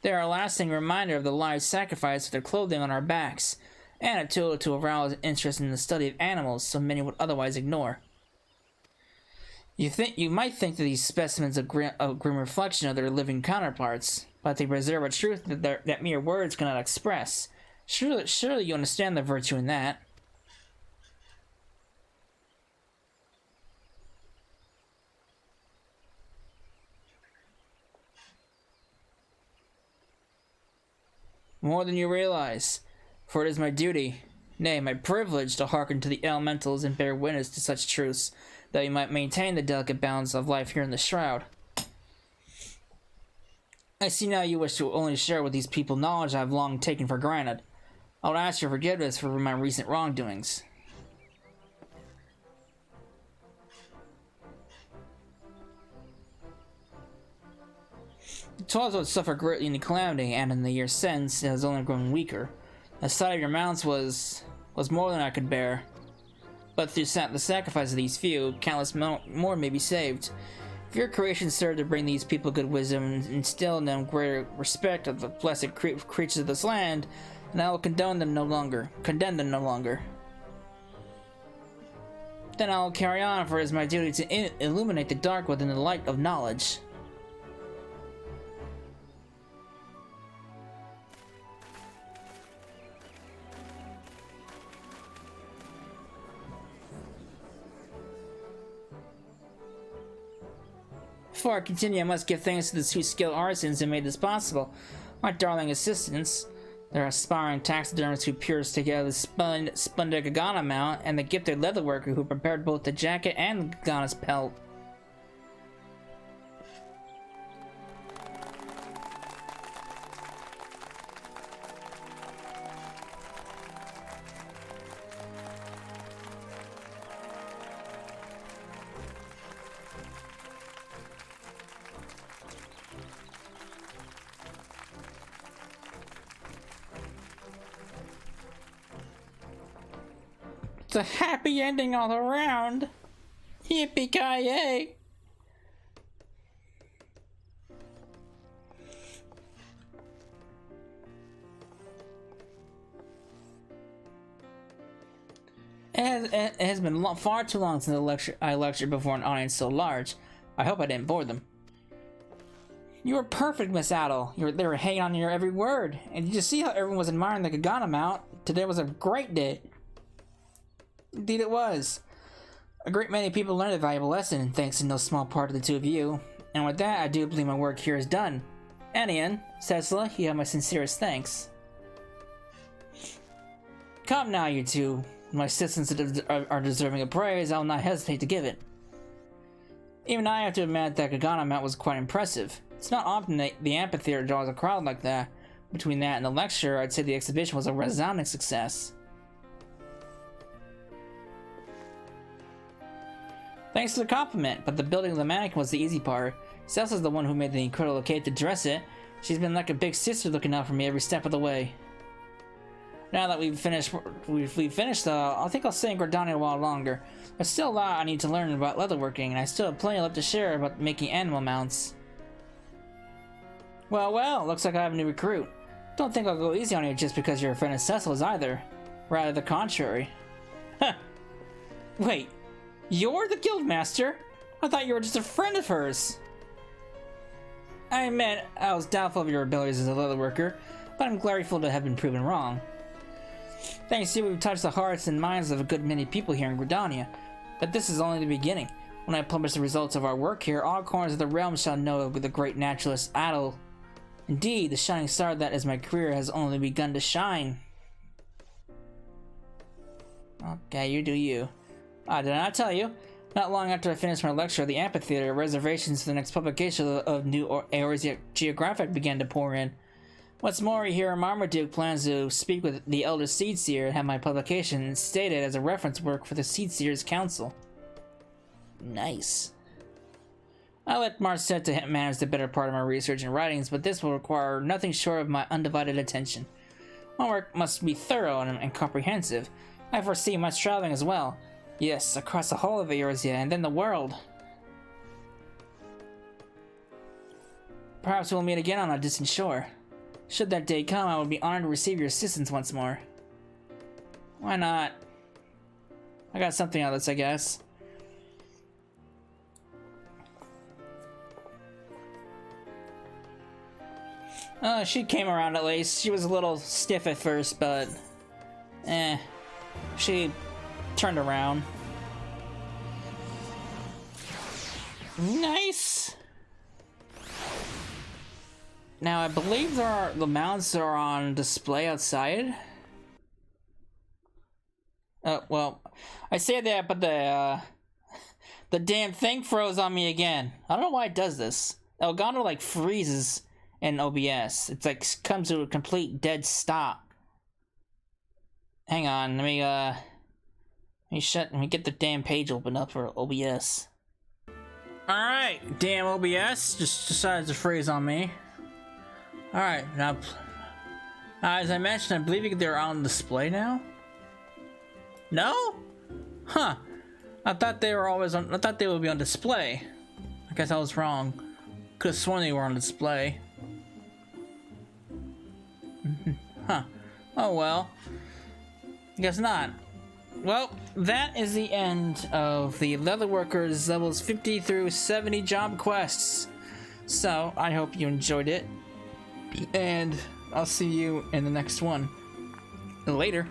They are a lasting reminder of the lives sacrificed for their clothing on our backs, and a tool to arouse interest in the study of animals so many would otherwise ignore. You might think that these specimens are a grim reflection of their living counterparts, but they preserve a truth that mere words cannot express. Surely you understand the virtue in that. More than you realize, for it is my duty, nay, my privilege, to hearken to the elementals and bear witness to such truths, that we might maintain the delicate balance of life here in the Shroud. I see now you wish to only share with these people knowledge I have long taken for granted. I would ask your forgiveness for my recent wrongdoings. Twellswood suffered greatly in the calamity, and in the years since, it has only grown weaker. The sight of your mounts was more than I could bear. But through the sacrifice of these few, countless more may be saved. If your creations serve to bring these people good wisdom and instill in them greater respect of the blessed creatures of this land, then I will condemn them no longer. Then I will carry on, for it is my duty to illuminate the dark within the light of knowledge. Before I continue, I must give thanks to the two skilled artisans who made this possible. My darling assistants, their aspiring taxidermists who pierced together the splendid Gagana mount, and the gifted leatherworker who prepared both the jacket and the Gagana's pelt. It's a happy ending all around. Yippee-ki-yay! It has been far too long since I lectured before an audience so large. I hope I didn't bore them. You were perfect, Miss Adel. They were hanging on your every word. And did you see how everyone was admiring the Gagana mount? Today was a great day. Indeed it was. A great many people learned a valuable lesson, thanks in no small part to the two of you. And with that, I do believe my work here is done. Anian, Cecila, you have my sincerest thanks. Come now, you two. My assistants are deserving of praise. I will not hesitate to give it. Even I have to admit that Gagana Mount was quite impressive. It's not often that the amphitheater draws a crowd like that. Between that and the lecture, I'd say the exhibition was a resounding success. Thanks for the compliment, but the building of the mannequin was the easy part. Cecila's the one who made the incredible cake to dress it. She's been like a big sister looking out for me every step of the way. Now that we've finished, I think I'll stay in Gridania a while longer. There's still a lot I need to learn about leatherworking, and I still have plenty left to share about making animal mounts. Well, looks like I have a new recruit. Don't think I'll go easy on you just because you're a friend of Cecila's either. Rather the contrary. Huh. Wait, you're the guildmaster? I thought you were just a friend of hers. I meant I was doubtful of your abilities as a leatherworker, but I'm grateful to have been proven wrong. Thanks to you, we've touched the hearts and minds of a good many people here in Gridania. But this is only the beginning. When I publish the results of our work here, all corners of the realm shall know of the great naturalist Adel. Indeed, the shining star that is my career has only begun to shine. Okay, you do you. Did I not tell you? Not long after I finished my lecture at the amphitheater, reservations for the next publication of New Eorzea Geographic began to pour in. What's more, here Marmaduke plans to speak with the Elder Seedseer and have my publication stated as a reference work for the Seedseer's Council. Nice. I let Marcetta manage the better part of my research and writings, but this will require nothing short of my undivided attention. My work must be thorough and comprehensive. I foresee much traveling as well. Yes, across the whole of Eorzea and then the world. Perhaps we'll meet again on a distant shore. Should that day come, I would be honored to receive your assistance once more. Why not? I got something out of this, I guess. She came around at least. She was a little stiff at first, but... she turned around. Nice! Now, I believe the mounts are on display outside. Well, I say that, but the damn thing froze on me again. I don't know why it does this. Elgato like freezes in OBS. It's like comes to a complete dead stop. Hang on, let me get the damn page open up for OBS. Alright, damn OBS just decided to freeze on me. Alright, now as I mentioned, I believe they're on display now. No? Huh. I thought they were always on. I thought they would be on display. I guess I was wrong. Could have sworn they were on display. Huh. Oh well. Guess not. Well, that is the end of the Leatherworkers levels 50 through 70 job quests. So, I hope you enjoyed it. And I'll see you in the next one. Later.